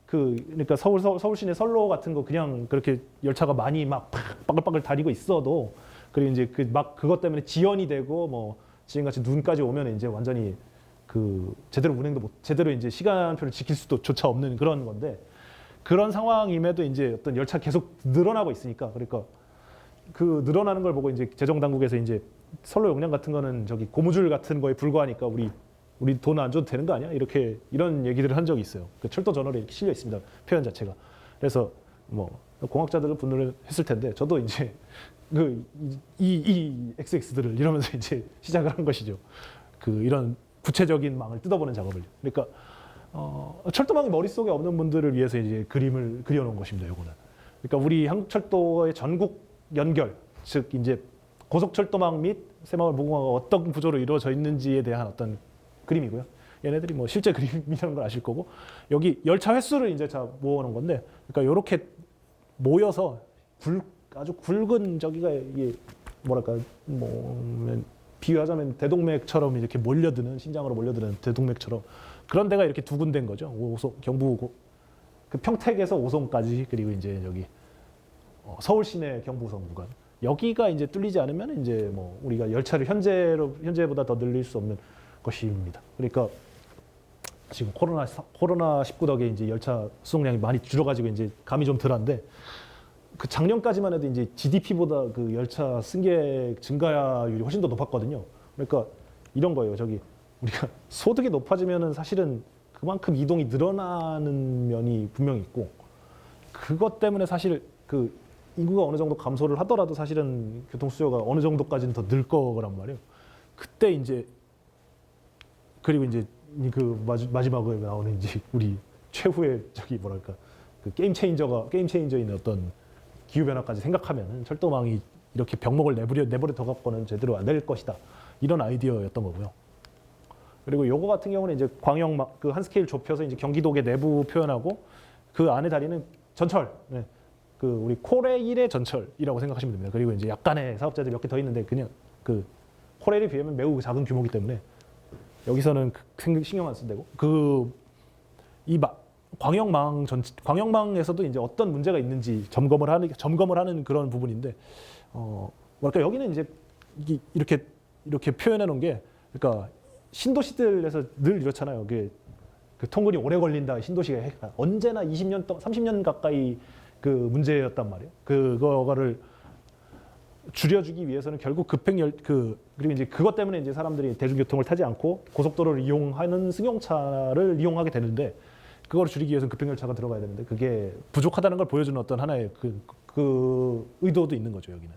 그러니까 서울 시내 선로 같은 거 그냥 그렇게 열차가 많이 막 빠글빠글 다니고 있어도 그리고 이제 그것 때문에 지연이 되고 뭐 지금같이 눈까지 오면 이제 완전히 제대로 이제 시간표를 지킬 수조차 없는 그런 건데 그런 상황임에도 이제 어떤 열차 계속 늘어나고 있으니까 그러니까 그 늘어나는 걸 보고 이제 재정 당국에서 이제 선로 용량 같은 거는 저기 고무줄 같은 거에 불과하니까 우리 돈 안 줘도 되는 거 아니야? 이런 얘기들을 한 적이 있어요. 그 철도 저널에 이렇게 실려 있습니다. 표현 자체가. 그래서 뭐 공학자들은 분노를 했을 텐데 저도 이제 이 XX들을 이러면서 이제 시작을 한 것이죠. 이런 구체적인 망을 뜯어보는 작업을. 그러니까 철도망이 머릿속에 없는 분들을 위해서 이제 그림을 그려놓은 것입니다. 요거는. 그러니까 우리 한국철도의 전국 연결, 즉 이제 고속철도망 및 새마을 무궁화가 어떤 구조로 이루어져 있는지에 대한 어떤 그림이고요. 얘네들이 뭐 실제 그림이라는 걸 아실 거고 여기 열차 횟수를 이제 모아놓은 건데, 그러니까 이렇게 모여서 아주 굵은 저기가 이게 뭐랄까 뭐 비유하자면 대동맥처럼 이렇게 신장으로 몰려드는 대동맥처럼 그런 데가 이렇게 두 군데인 거죠. 경부 그 평택에서 오송까지 그리고 이제 여기 서울 시내 경부선 구간 여기가 이제 뚫리지 않으면 이제 뭐 우리가 열차를 현재보다 더 늘릴 수 없는 것입니다. 그러니까 지금 코로나 19 덕에 이제 열차 수송량이 많이 줄어가지고 이제 감이 좀 덜한데 그 작년까지만 해도 이제 GDP보다 그 열차 승객 증가율이 훨씬 더 높았거든요. 그러니까 이런 거예요. 저기 우리가 소득이 높아지면은 사실은 그만큼 이동이 늘어나는 면이 분명히 있고 그것 때문에 사실 그 인구가 어느 정도 감소를 하더라도 사실은 교통 수요가 어느 정도까지는 더 늘 거란 말이에요. 그때 이제 그리고 이제 그 마지막에 나오는 이제 우리 최후의 저기 뭐랄까 그 게임 체인저인 어떤 기후 변화까지 생각하면은 철도망이 이렇게 병목을 내버려 더 갖고는 제대로 안 될 것이다. 이런 아이디어였던 거고요. 그리고 요거 같은 경우는 이제 광역 그 한 스케일 좁혀서 이제 경기도계 내부 표현하고 그 안에 다니는 전철, 그 우리 코레일의 전철이라고 생각하시면 됩니다. 그리고 이제 약간의 사업자들이 몇 개 더 있는데 그냥 그 코레일에 비하면 매우 작은 규모이기 때문에 여기서는 신경 안 쓴다고. 광역망에서도 이제 어떤 문제가 있는지 점검을 하는 그런 부분인데, 뭐랄까 여기는 이제 이렇게 표현해 놓은 게, 그러니까 신도시들에서 늘 이렇잖아요. 그 통근이 오래 걸린다. 신도시가 언제나 20년 동안 30년 가까이 그 문제였단 말이에요. 그거를 줄여주기 위해서는 결국 그리고 이제 그것 때문에 이제 사람들이 대중교통을 타지 않고 고속도로를 이용하는 승용차를 이용하게 되는데 그걸 줄이기 위해서는 급행열차가 들어가야 되는데 그게 부족하다는 걸 보여주는 어떤 하나의 그 의도도 있는 거죠. 여기는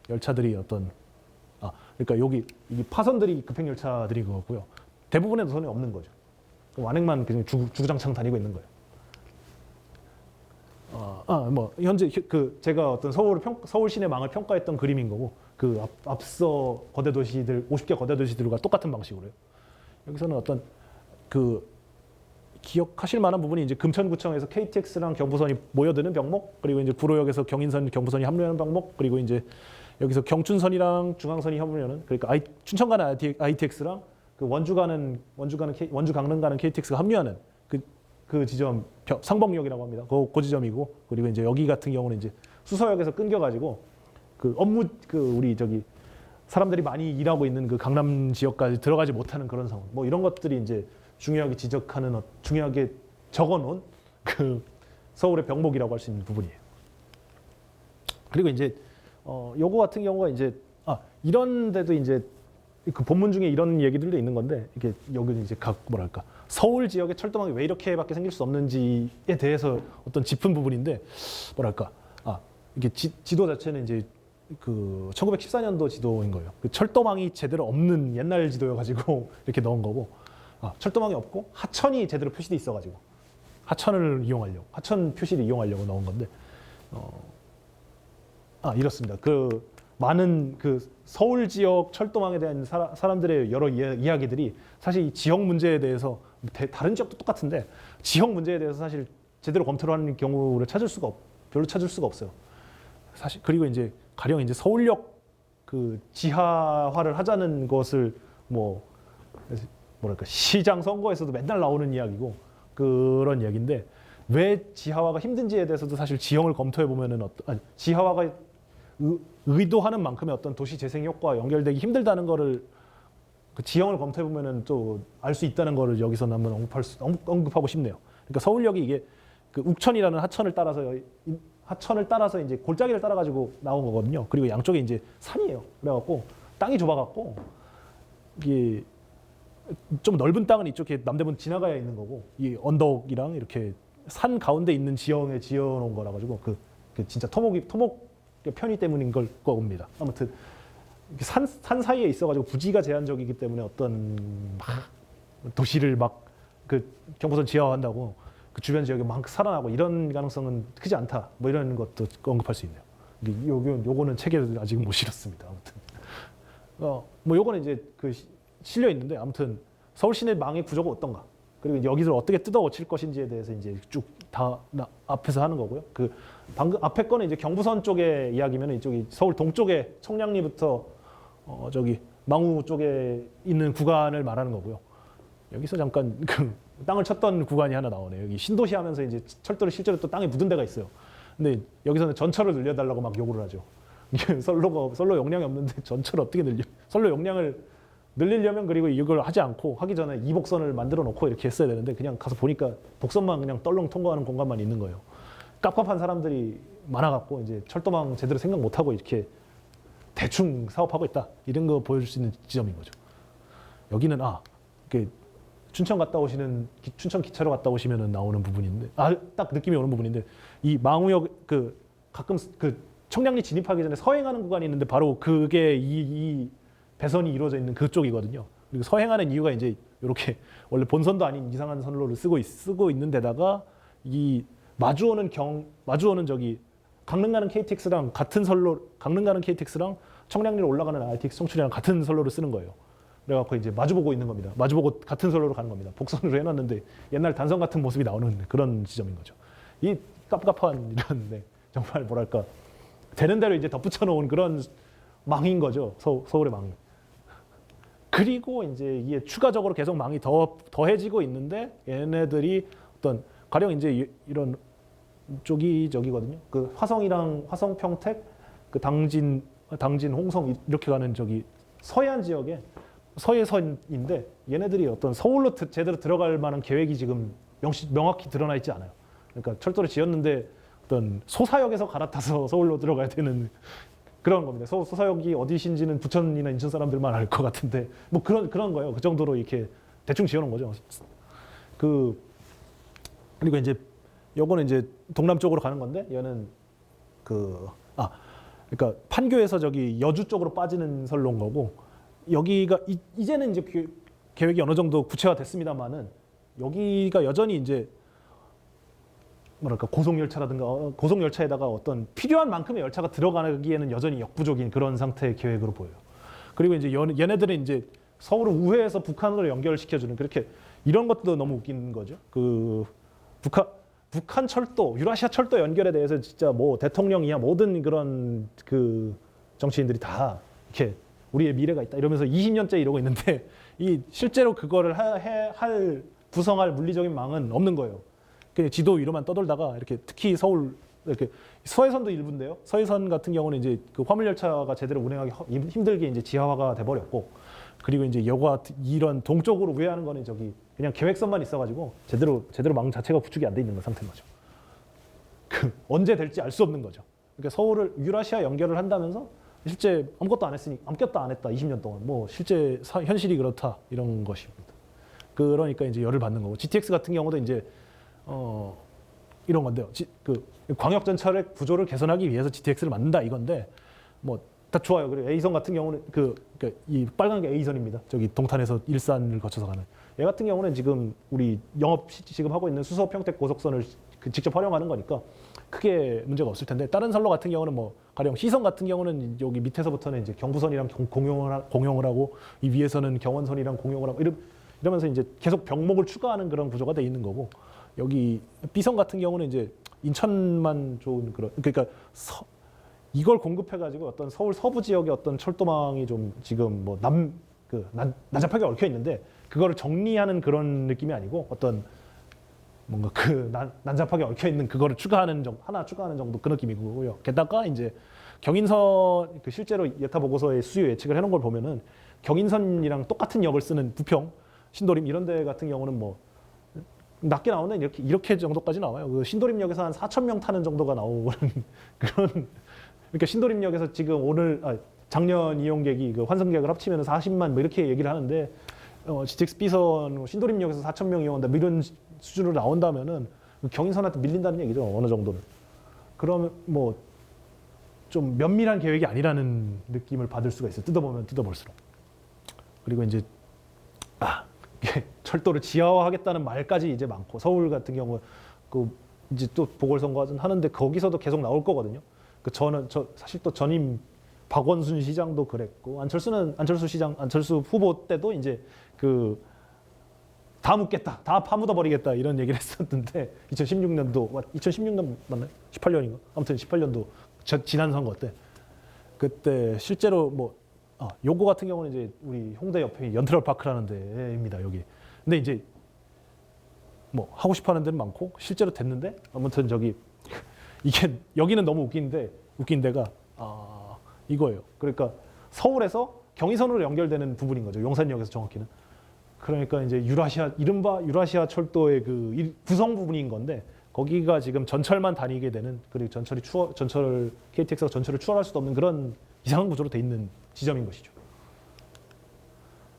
열차들이 그러니까 여기 이 파선들이 급행열차들인 거고요. 대부분의 노선이 없는 거죠. 완행만 그냥 주구장창 다니고 있는 거예요. 뭐 현재 제가 어떤 서울 시내 망을 평가했던 그림인 거고 앞서 거대 도시들 50개 거대 도시들과 똑같은 방식으로요. 여기서는 어떤 기억하실 만한 부분이 이제 금천구청에서 KTX랑 경부선이 모여드는 병목, 그리고 이제 구로역에서 경인선 경부선이 합류하는 병목, 그리고 이제 여기서 경춘선이랑 중앙선이 합류하는 그러니까 춘천 가는 ITX랑 원주 강릉 가는 KTX가 합류하는 그 지점 상봉역이라고 합니다. 그 지점이고 그리고 이제 여기 같은 경우는 이제 수서역에서 끊겨가지고 우리 사람들이 많이 일하고 있는 그 강남 지역까지 들어가지 못하는 그런 상황. 뭐 이런 것들이 이제 중요하게 적어놓은 서울의 병목이라고 할 수 있는 부분이에요. 그리고 이제 요거 같은 경우가 이제 이런데도 이제 그 본문 중에 이런 얘기들도 있는 건데 이게 여기는 이제 서울 지역의 철도망이 왜 이렇게밖에 생길 수 없는지에 대해서 어떤 짚은 부분인데 이게 지도 자체는 이제 1914년도 지도인 거예요. 철도망이 제대로 없는 옛날 지도여가지고 이렇게 넣은 거고 철도망이 없고 하천이 제대로 표시돼 있어가지고 하천 표시를 이용하려고 넣은 건데 이렇습니다. 많은 서울 지역 철도망에 대한 사람들의 여러 이야기들이 사실 이 지역 문제에 대해서 다른 지역도 똑같은데 지역 문제에 대해서 사실 제대로 검토를 하는 경우를 별로 찾을 수가 없어요. 사실 그리고 이제 가령 이제 서울역 지하화를 하자는 것을 시장 선거에서도 맨날 나오는 이야기고 그런 이야기인데 왜 지하화가 힘든지에 대해서도 사실 지형을 검토해 보면은 지하화가 의도하는 만큼의 어떤 도시 재생 효과와 연결되기 힘들다는 거를 지형을 검토해 보면은 또 알 수 있다는 거를 여기서 한번 언급하고 싶네요. 그러니까 서울역이 이게 욱천이라는 하천을 따라서 이제 골짜기를 따라 가지고 나온 거거든요. 그리고 양쪽에 이제 산이에요. 그래갖고 땅이 좁아갖고 이게 좀 넓은 땅은 이쪽에 남대문 지나가야 있는 거고 이 언덕이랑 이렇게 산 가운데 있는 지형에 지어놓은 거라 가지고 진짜 토목 편의 때문인 걸 겁니다. 아무튼 산 사이에 있어가지고 부지가 제한적이기 때문에 어떤 도시를 경부선 지하화한다고 주변 지역에 막 살아나고 이런 가능성은 크지 않다. 뭐 이런 것도 언급할 수 있네요. 요거는 책에 아직 못 실었습니다. 아무튼 뭐 요거는 이제 실려 있는데 아무튼 서울 시내 망의 구조가 어떤가? 그리고 여기서 어떻게 뜯어고칠 것인지에 대해서 이제 쭉 다 앞에서 하는 거고요. 방금 앞에 거는 이제 경부선 쪽의 이야기면 이쪽이 서울 동쪽에 청량리부터 망우 쪽에 있는 구간을 말하는 거고요. 여기서 잠깐 땅을 쳤던 구간이 하나 나오네요. 여기 신도시 하면서 이제 철도를 실제로 또 땅에 묻은 데가 있어요. 근데 여기서는 전철을 늘려달라고 막 요구를 하죠. 이게 선로 용량이 없는데 전철을 어떻게 늘려? 선로 용량을 늘리려면 그리고 이걸 하지 않고 하기 전에 이복선을 만들어 놓고 이렇게 했어야 되는데 그냥 가서 보니까 복선만 그냥 떨렁 통과하는 공간만 있는 거예요. 깝깝한 사람들이 많아갖고 이제 철도망 제대로 생각 못하고 이렇게 대충 사업하고 있다 이런 거 보여줄 수 있는 지점인 거죠. 여기는 춘천 기차로 갔다 오시면은 나오는 부분인데 딱 느낌이 오는 부분인데 이 망우역 가끔 청량리 진입하기 전에 서행하는 구간이 있는데 바로 그게 이 배선이 이루어져 있는 그쪽이거든요. 그리고 서행하는 이유가 이제 이렇게 원래 본선도 아닌 이상한 선로를 쓰고 있는 데다가 이 마주오는 강릉 가는 KTX랑 강릉 가는 KTX랑 청량리로 올라가는 RTX 청춘이랑 같은 선로를 쓰는 거예요. 그래갖고 이제 마주보고 있는 겁니다. 마주보고 같은 선로로 가는 겁니다. 복선으로 해놨는데 옛날 단선 같은 모습이 나오는 그런 지점인 거죠. 이 깝깝한 이런 정말 뭐랄까 되는 대로 이제 덧붙여 놓은 그런 망인 거죠. 서울의 망이. 그리고 이제 이게 추가적으로 계속 망이 더해지고 있는데 얘네들이 어떤 가령 이제 이런 쪽이 저기거든요. 화성이랑 화성평택, 당진, 홍성 이렇게 가는 서해안 지역에 서해선인데 얘네들이 어떤 서울로 제대로 들어갈 만한 계획이 지금 명확히 드러나 있지 않아요. 그러니까 철도를 지었는데 어떤 소사역에서 갈아타서 서울로 들어가야 되는 그런 겁니다. 서서역이 어디신지는 부천이나 인천 사람들만 알 것 같은데 뭐 그런 거예요. 그 정도로 이렇게 대충 지어놓은 거죠. 그 그리고 이제 요거는 이제 동남쪽으로 가는 건데 얘는 그러니까 판교에서 저기 여주 쪽으로 빠지는 선로인 거고 여기가 이제는 이제 계획이 어느 정도 구체화됐습니다만은 여기가 여전히 이제 뭐랄까 고속열차라든가 고속열차에다가 어떤 필요한 만큼의 열차가 들어가기에는 여전히 역부족인 그런 상태의 계획으로 보여요. 그리고 이제 얘네들은 이제 서울을 우회해서 북한으로 연결시켜주는 그렇게 이런 것도 너무 웃긴 거죠. 그 북한 철도, 유라시아 철도 연결에 대해서 진짜 뭐 대통령 이하 모든 그런 그 정치인들이 다 이렇게 우리의 미래가 있다 이러면서 20년째 이러고 있는데 이 실제로 그거를 구성할 물리적인 망은 없는 거예요. 그냥 지도 위로만 떠돌다가 이렇게 특히 서울 이렇게 서해선도 일부인데요. 서해선 같은 경우는 이제 그 화물열차가 제대로 운행하기 힘들게 이제 지하화가 돼 버렸고 그리고 이제 여과 이런 동쪽으로 우회하는 거는 저기 그냥 계획선만 있어가지고 제대로 망 자체가 구축이 안 돼 있는 상태인 거죠. 언제 될지 알 수 없는 거죠. 그러니까 서울을 유라시아 연결을 한다면서 실제 아무것도 안 했다 20년 동안 뭐 실제 현실이 그렇다 이런 것입니다. 그러니까 이제 열을 받는 거고 GTX 같은 경우도 이제 이런 건데요. 그 광역전철의 구조를 개선하기 위해서 GTX를 만든다 이건데 뭐 다 좋아요. 그리고 A선 같은 경우는 이 빨간 게 A선입니다. 저기 동탄에서 일산을 거쳐서 가는. 얘 같은 경우는 지금 우리 영업 지금 하고 있는 수서 평택 고속선을 직접 활용하는 거니까 크게 문제가 없을 텐데 다른 선로 같은 경우는 뭐 가령 C선 같은 경우는 여기 밑에서부터는 이제 경부선이랑 공용을 하고 이 위에서는 경원선이랑 공용을 하고 이러면서 이제 계속 병목을 추가하는 그런 구조가 돼 있는 거고 여기 B선 같은 경우는 이제 인천만 좋은 그러니까 이걸 공급해가지고 어떤 서울 서부 지역의 어떤 철도망이 좀 지금 뭐 난잡하게 얽혀 있는데 그거를 정리하는 그런 느낌이 아니고 어떤 뭔가 난잡하게 얽혀 있는 그거를 하나 추가하는 정도 그 느낌이고요. 게다가 이제 경인선 실제로 예타 보고서에 수요 예측을 해놓은 걸 보면은 경인선이랑 똑같은 역을 쓰는 부평, 신도림 이런 데 같은 경우는 뭐 낮게 나오는 이렇게 정도까지 나와요. 그 신도림역에서 한 4,000명 타는 정도가 나오는 그런. 그러니까 신도림역에서 지금 작년 이용객이 그 환승객을 합치면 40만 뭐 이렇게 얘기를 하는데 GTX B선 신도림역에서 4,000명 이용한다 뭐 이런 수준으로 나온다면은 경인선한테 밀린다는 얘기죠. 어느 정도는. 그러면 뭐 좀 면밀한 계획이 아니라는 느낌을 받을 수가 있어요. 뜯어보면 뜯어볼수록. 그리고 이제 철도를 지하화하겠다는 말까지 이제 많고 서울 같은 경우 이제 또 보궐선거 하는데 거기서도 계속 나올 거거든요. 사실 또 전임 박원순 시장도 그랬고 안철수 후보 때도 이제 다 묻겠다, 다 파묻어 버리겠다 이런 얘기를 했었는데 2016년 맞나요? 18년인가? 아무튼 18년도 지난 선거 때 그때 실제로 뭐 요거 같은 경우는 이제 우리 홍대 옆에 연트럴 파크라는 데입니다. 여기. 근데 이제 뭐 하고 싶어하는 데는 많고 실제로 됐는데 아무튼 이게 여기는 너무 웃긴 데가 이거예요. 그러니까 서울에서 경의선으로 연결되는 부분인 거죠. 용산역에서 정확히는. 그러니까 이제 이른바 유라시아 철도의 그 구성 부분인 건데 거기가 지금 전철만 다니게 되는 그리고 KTX가 전철을 추월할 수도 없는 그런 이상한 구조로 돼 있는 지점인 것이죠.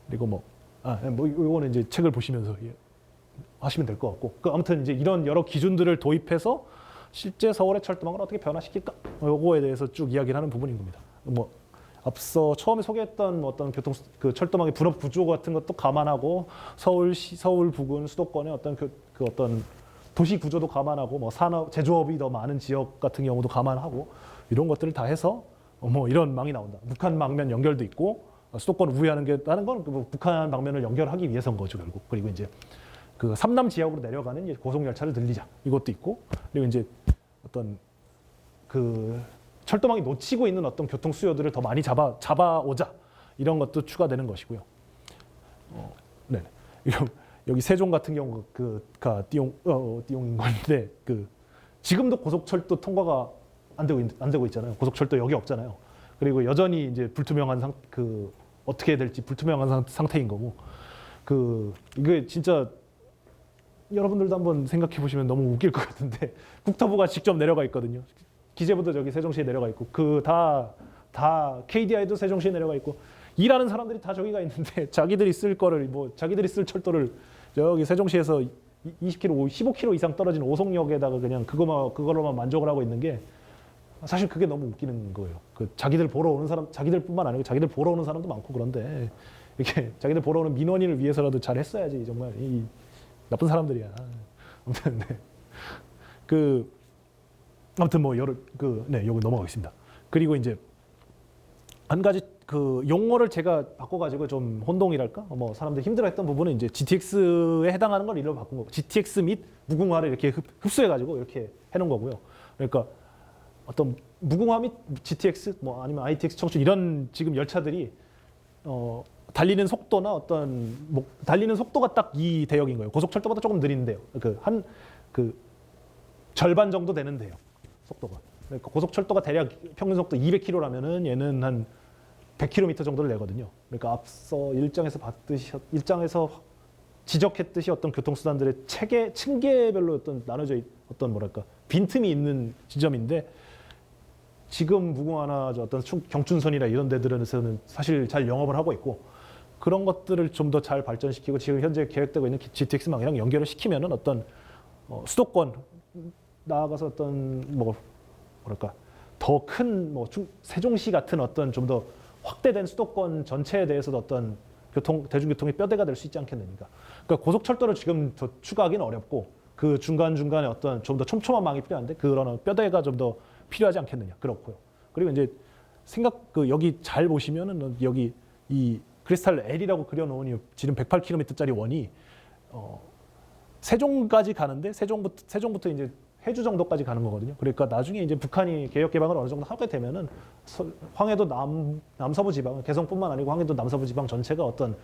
그리고 이거는 이제 책을 보시면서 하시면 될 것 같고. 아무튼 이제 이런 여러 기준들을 도입해서 실제 서울의 철도망을 어떻게 변화시킬까? 요거에 대해서 쭉 이야기를 하는 부분인 겁니다. 뭐 앞서 처음에 소개했던 어떤 철도망의 분업 구조 같은 것도 감안하고 서울 부근 수도권의 어떤 어떤 도시 구조도 감안하고 뭐 제조업이 더 많은 지역 같은 경우도 감안하고 이런 것들을 다 해서 뭐 이런 망이 나온다. 북한 방면 연결도 있고 수도권 우회하는 게 다른 건 북한 방면을 연결하기 위해서인 거죠 결국. 그리고 이제 그 삼남 지역으로 내려가는 고속열차를 늘리자 이것도 있고 그리고 이제 어떤 철도망이 놓치고 있는 어떤 교통 수요들을 더 많이 잡아오자 이런 것도 추가되는 것이고요. 네. 여기 세종 같은 경우가 띠용인 건데 지금도 고속철도 통과가 안 되고 있잖아요. 고속철도역이 없잖아요. 그리고 여전히 이제 불투명한 어떻게 될지 불투명한 상태인 거고 이게 진짜 여러분들도 한번 생각해 보시면 너무 웃길 것 같은데 국토부가 직접 내려가 있거든요. 기재부도 저기 세종시에 내려가 있고 다 다 KDI도 세종시에 내려가 있고 일하는 사람들이 다 저기가 있는데 자기들이 쓸 거를 뭐 자기들이 쓸 철도를 저기 세종시에서 20km, 15km 이상 떨어진 오송역에다가 그냥 그거로만 만족을 하고 있는 게 사실 그게 너무 웃기는 거예요. 그 자기들 보러 오는 사람, 자기들뿐만 아니고 자기들 보러 오는 사람도 많고 그런데 이렇게 자기들 보러 오는 민원인을 위해서라도 잘 했어야지 정말 이 나쁜 사람들이야. 아무튼 네. 아무튼 뭐 여기 넘어가겠습니다. 그리고 이제 한 가지 그 용어를 제가 바꿔가지고 좀 혼동이랄까? 뭐 사람들이 힘들어했던 부분은 이제 GTX에 해당하는 걸 이름을 바꾼 거고 GTX 및 무궁화를 이렇게 흡수해가지고 이렇게 해놓은 거고요. 그러니까 어떤 무궁화 및 GTX 뭐 아니면 ITX 청춘 이런 지금 열차들이 달리는 속도나 어떤 뭐 달리는 속도가 딱 이 대역인 거예요. 고속철도보다 조금 느린데요. 그 절반 정도 되는데요. 속도가. 그러니까 고속철도가 대략 평균 속도 200km라면은 얘는 한 100km 정도를 내거든요. 그러니까 앞서 일장에서 지적했듯이 어떤 교통수단들의 층계별로 나눠져 어떤 뭐랄까 빈틈이 있는 지점인데 지금 무궁화나 어떤 경춘선이나 이런 데들에서는 사실 잘 영업을 하고 있고 그런 것들을 좀 더 잘 발전시키고 지금 현재 계획되고 있는 GTX망이랑 연결을 시키면은 어떤 수도권 나아가서 어떤 뭐랄까 더 큰 세종시 같은 어떤 좀 더 확대된 수도권 전체에 대해서도 어떤 대중교통의 뼈대가 될 수 있지 않겠습니까? 그러니까 고속철도를 지금 더 추가하기는 어렵고 그 중간중간에 어떤 좀 더 촘촘한 망이 필요한데 그런 뼈대가 좀 더 필요하지 않겠느냐. 그렇고요. 그리고 이제 여기 잘 보시면은 여기 이 크리스탈 L이라고 그려놓은 지름 108km짜리 원이 세종까지 가는데 세종부터 이제 해주 정도까지 가는 거거든요. 그러니까 나중에 이제 북한이 개혁 개방을 어느 정도 하게 되면은 황해도 남서부 지방, 개성뿐만 아니고 황해도 남서부 지방 전체가 어떤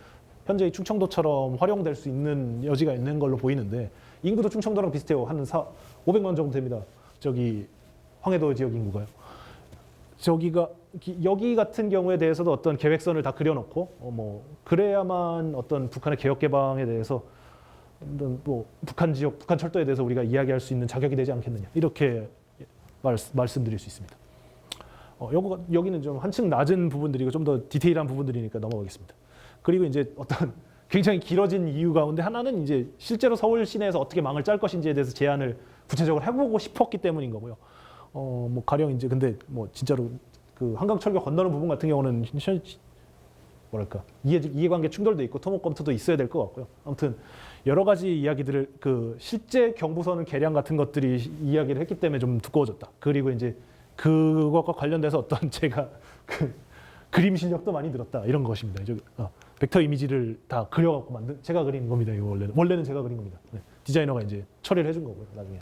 현재의 충청도처럼 활용될 수 있는 여지가 있는 걸로 보이는데 인구도 충청도랑 비슷해요. 한 500만 정도 됩니다. 저기 황해도 지역 인구가요. 여기 같은 경우에 대해서도 어떤 계획선을 다 그려놓고 그래야만 어떤 북한의 개혁 개방에 대해서 뭐 북한 지역, 북한 철도에 대해서 우리가 이야기할 수 있는 자격이 되지 않겠느냐 이렇게 말씀드릴 수 있습니다. 여기는 좀 한층 낮은 부분들이고 좀 더 디테일한 부분들이니까 넘어가겠습니다. 그리고 이제 어떤 굉장히 길어진 이유 가운데 하나는 이제 실제로 서울 시내에서 어떻게 망을 짤 것인지에 대해서 제안을 구체적으로 해보고 싶었기 때문인 거고요. 뭐 가령 이제 근데 뭐 진짜로 그 한강철교 건너는 부분 같은 경우는 뭐랄까 이해관계 충돌도 있고 토목 검토도 있어야 될 것 같고요. 아무튼 여러 가지 이야기들을 그 실제 경부선을 개량 같은 것들이 이야기를 했기 때문에 좀 두꺼워졌다. 그리고 이제 그것과 관련돼서 어떤 제가 그 그림 실력도 많이 늘었다 이런 것입니다. 벡터 이미지를 다 그려갖고 제가 그린 겁니다. 이거 원래는 제가 그린 겁니다. 네. 디자이너가 이제 처리를 해준 거고요. 나중에.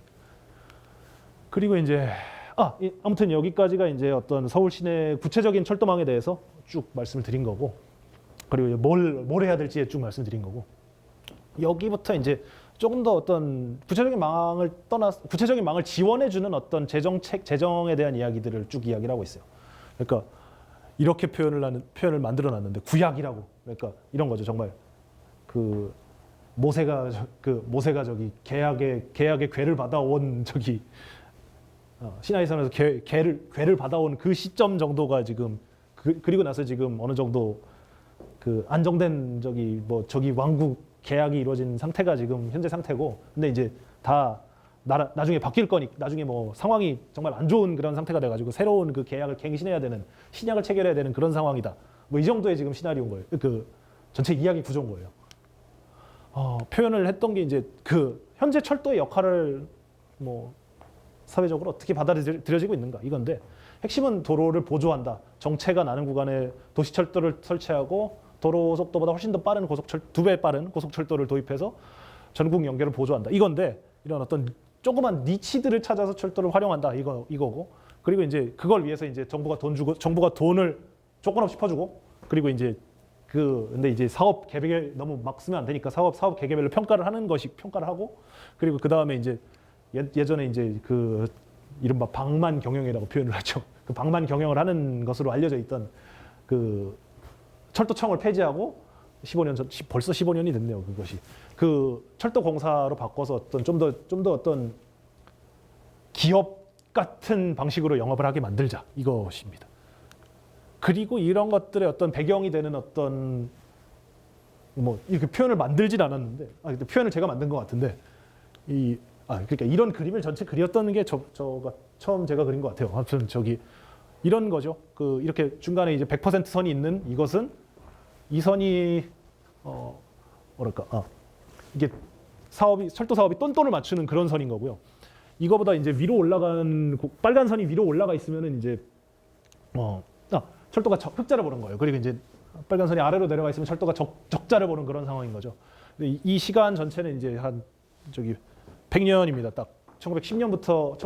그리고 이제 아무튼 여기까지가 이제 어떤 서울 시내 구체적인 철도망에 대해서 쭉 말씀을 드린 거고, 그리고 뭘 해야 될지에 쭉 말씀드린 거고, 여기부터 이제 조금 더 어떤 구체적인 망을 지원해주는 어떤 재정에 대한 이야기들을 쭉 이야기를 하고 있어요. 그러니까 이렇게 표현을 만들어놨는데 구약이라고, 그러니까 이런 거죠. 정말 그 모세가 저기 계약의 궤를 받아온 저기 시나이산에서 궤를 받아온 그 시점 정도가 지금 그리고 나서 지금 어느 정도 그 안정된 저기 왕국 계약이 이루어진 상태가 지금 현재 상태고, 근데 이제 다 나중에 바뀔 거니 나중에 뭐 상황이 정말 안 좋은 그런 상태가 돼가지고 새로운 그 계약을 갱신해야 되는, 신약을 체결해야 되는 그런 상황이다. 뭐 이 정도의 지금 시나리오인 거예요. 그 전체 이야기 구조인 거예요. 표현을 했던 게 이제 그 현재 철도의 역할을 뭐 사회적으로 어떻게 받아들여지고 있는가 이건데, 핵심은 도로를 보조한다. 정체가 나는 구간에 도시철도를 설치하고 도로 속도보다 훨씬 더 빠른 2배 빠른 고속철도를 도입해서 전국 연결을 보조한다. 이건데, 이런 어떤 조그만 니치들을 찾아서 철도를 활용한다. 이거고. 그리고 이제 그걸 위해서 이제 정부가 돈을 조건 없이 퍼주고, 그리고 이제 근데 이제 사업 계획에 너무 막 쓰면 안 되니까 사업 계획별로 평가를 하고, 그리고 그 다음에 이제 예전에 이제 그 이른바 방만 경영이라고 표현을 하죠. 그 방만 경영을 하는 것으로 알려져 있던 그 철도청을 폐지하고 15년 전, 벌써 15년이 됐네요. 그것이 그 철도공사로 바꿔서 어떤 좀 더 어떤 기업 같은 방식으로 영업을 하게 만들자 이것입니다. 그리고 이런 것들의 어떤 배경이 되는 어떤 뭐 이렇게 표현을 만들진 않았는데, 근데 표현을 제가 만든 것 같은데 그러니까 이런 그림을 전체 그렸던 게 저가 처음 제가 그린 것 같아요. 아무튼 이런 거죠. 이렇게 중간에 이제 100% 선이 있는 이것은 이 선이 뭐랄까 이게 철도 사업이 똔똔을 맞추는 그런 선인 거고요. 이거보다 이제 위로 올라간 빨간 선이 위로 올라가 있으면은 이제 철도가 흑자를 보는 거예요. 그리고 이제 빨간 선이 아래로 내려가 있으면 철도가 적자를 보는 그런 상황인 거죠. 근데 이 시간 전체는 이제 한 100년입니다. 딱 1910년부터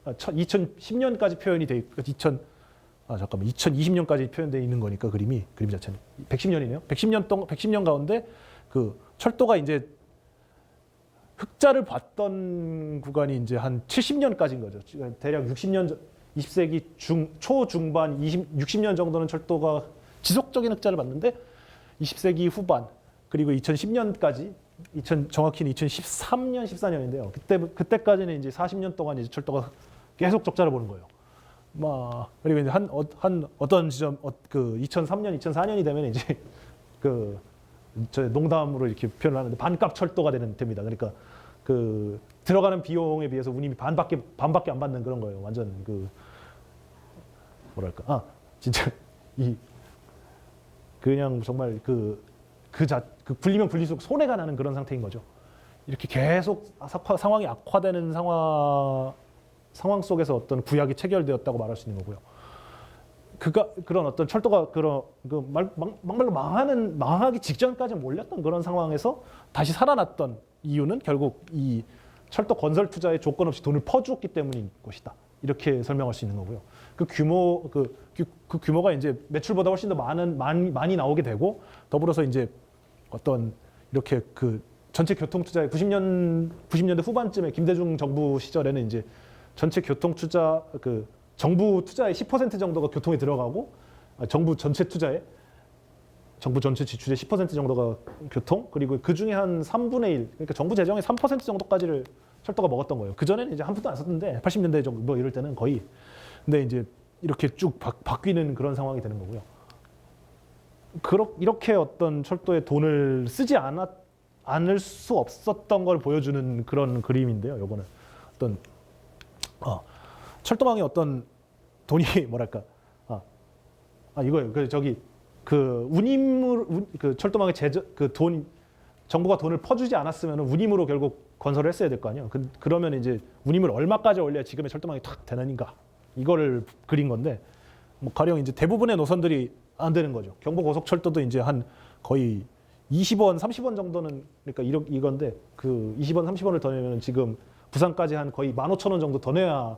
2010년까지 표현이 돼 있고 2020년까지 표현되어 있는 거니까 그림 자체는 110년이네요. 110년 가운데 그 철도가 이제 흑자를 봤던 구간이 이제 한 70년까지인 거죠. 대략 60년 20세기 초중반 60년 정도는 철도가 지속적인 흑자를 봤는데 20세기 후반 그리고 2010년까지 정확히는 2013년 14년인데요. 그때까지는 이제 40년 동안 이제 철도가 계속 적자를 보는 거예요. 그리고 이제 어떤 지점 2003년 2004년이 되면 이제 저 농담으로 이렇게 표현을 하는데 반값 철도가 됩니다. 그러니까 들어가는 비용에 비해서 운임이 반밖에 안 받는 그런 거예요. 완전 뭐랄까 진짜 그냥 정말 불리면 불릴수록 손해가 나는 그런 상태인 거죠. 이렇게 계속 상황이 악화되는 상황 속에서 어떤 구약이 체결되었다고 말할 수 있는 거고요. 그런 어떤 철도가 막말로 망하기 직전까지 몰렸던 그런 상황에서 다시 살아났던 이유는 결국 이 철도 건설 투자에 조건 없이 돈을 퍼주었기 때문인 것이다. 이렇게 설명할 수 있는 거고요. 그 규모가 이제 매출보다 훨씬 더 많이 나오게 되고 더불어서 이제 어떤 이렇게 전체 교통 투자의 90년대 후반쯤에 김대중 정부 시절에는 이제 전체 교통 투자 정부 투자의 10% 정도가 교통에 들어가고 정부 전체 지출의 10% 정도가 교통 그리고 그 중에 한 3분의 1 그러니까 정부 재정의 3% 정도까지를 철도가 먹었던 거예요. 그 전에는 이제 한 푼도 안 썼는데 80년대 정도 뭐 이럴 때는 거의 근데 이제 이렇게 쭉 바뀌는 그런 상황이 되는 거고요. 이렇게 어떤 철도에 돈을 쓰지 않을 수 없었던 걸 보여주는 그런 그림인데요. 요거는 어떤 철도망에 어떤 돈이 뭐랄까 이거예요. 철도망에 정부가 돈을 퍼주지 않았으면 운임으로 결국 건설을 했어야 될 거 아니에요. 그러면 이제 운임을 얼마까지 올려야 지금의 철도망이 탁 되는가 이거를 그린 건데 가령 이제 대부분의 노선들이 안 되는 거죠. 경부고속철도도 이제 한 거의 20원, 30원 정도는 그러니까 이건데 20원, 30원을 더 내면 지금 부산까지 한 거의 15,000원 정도 더 내야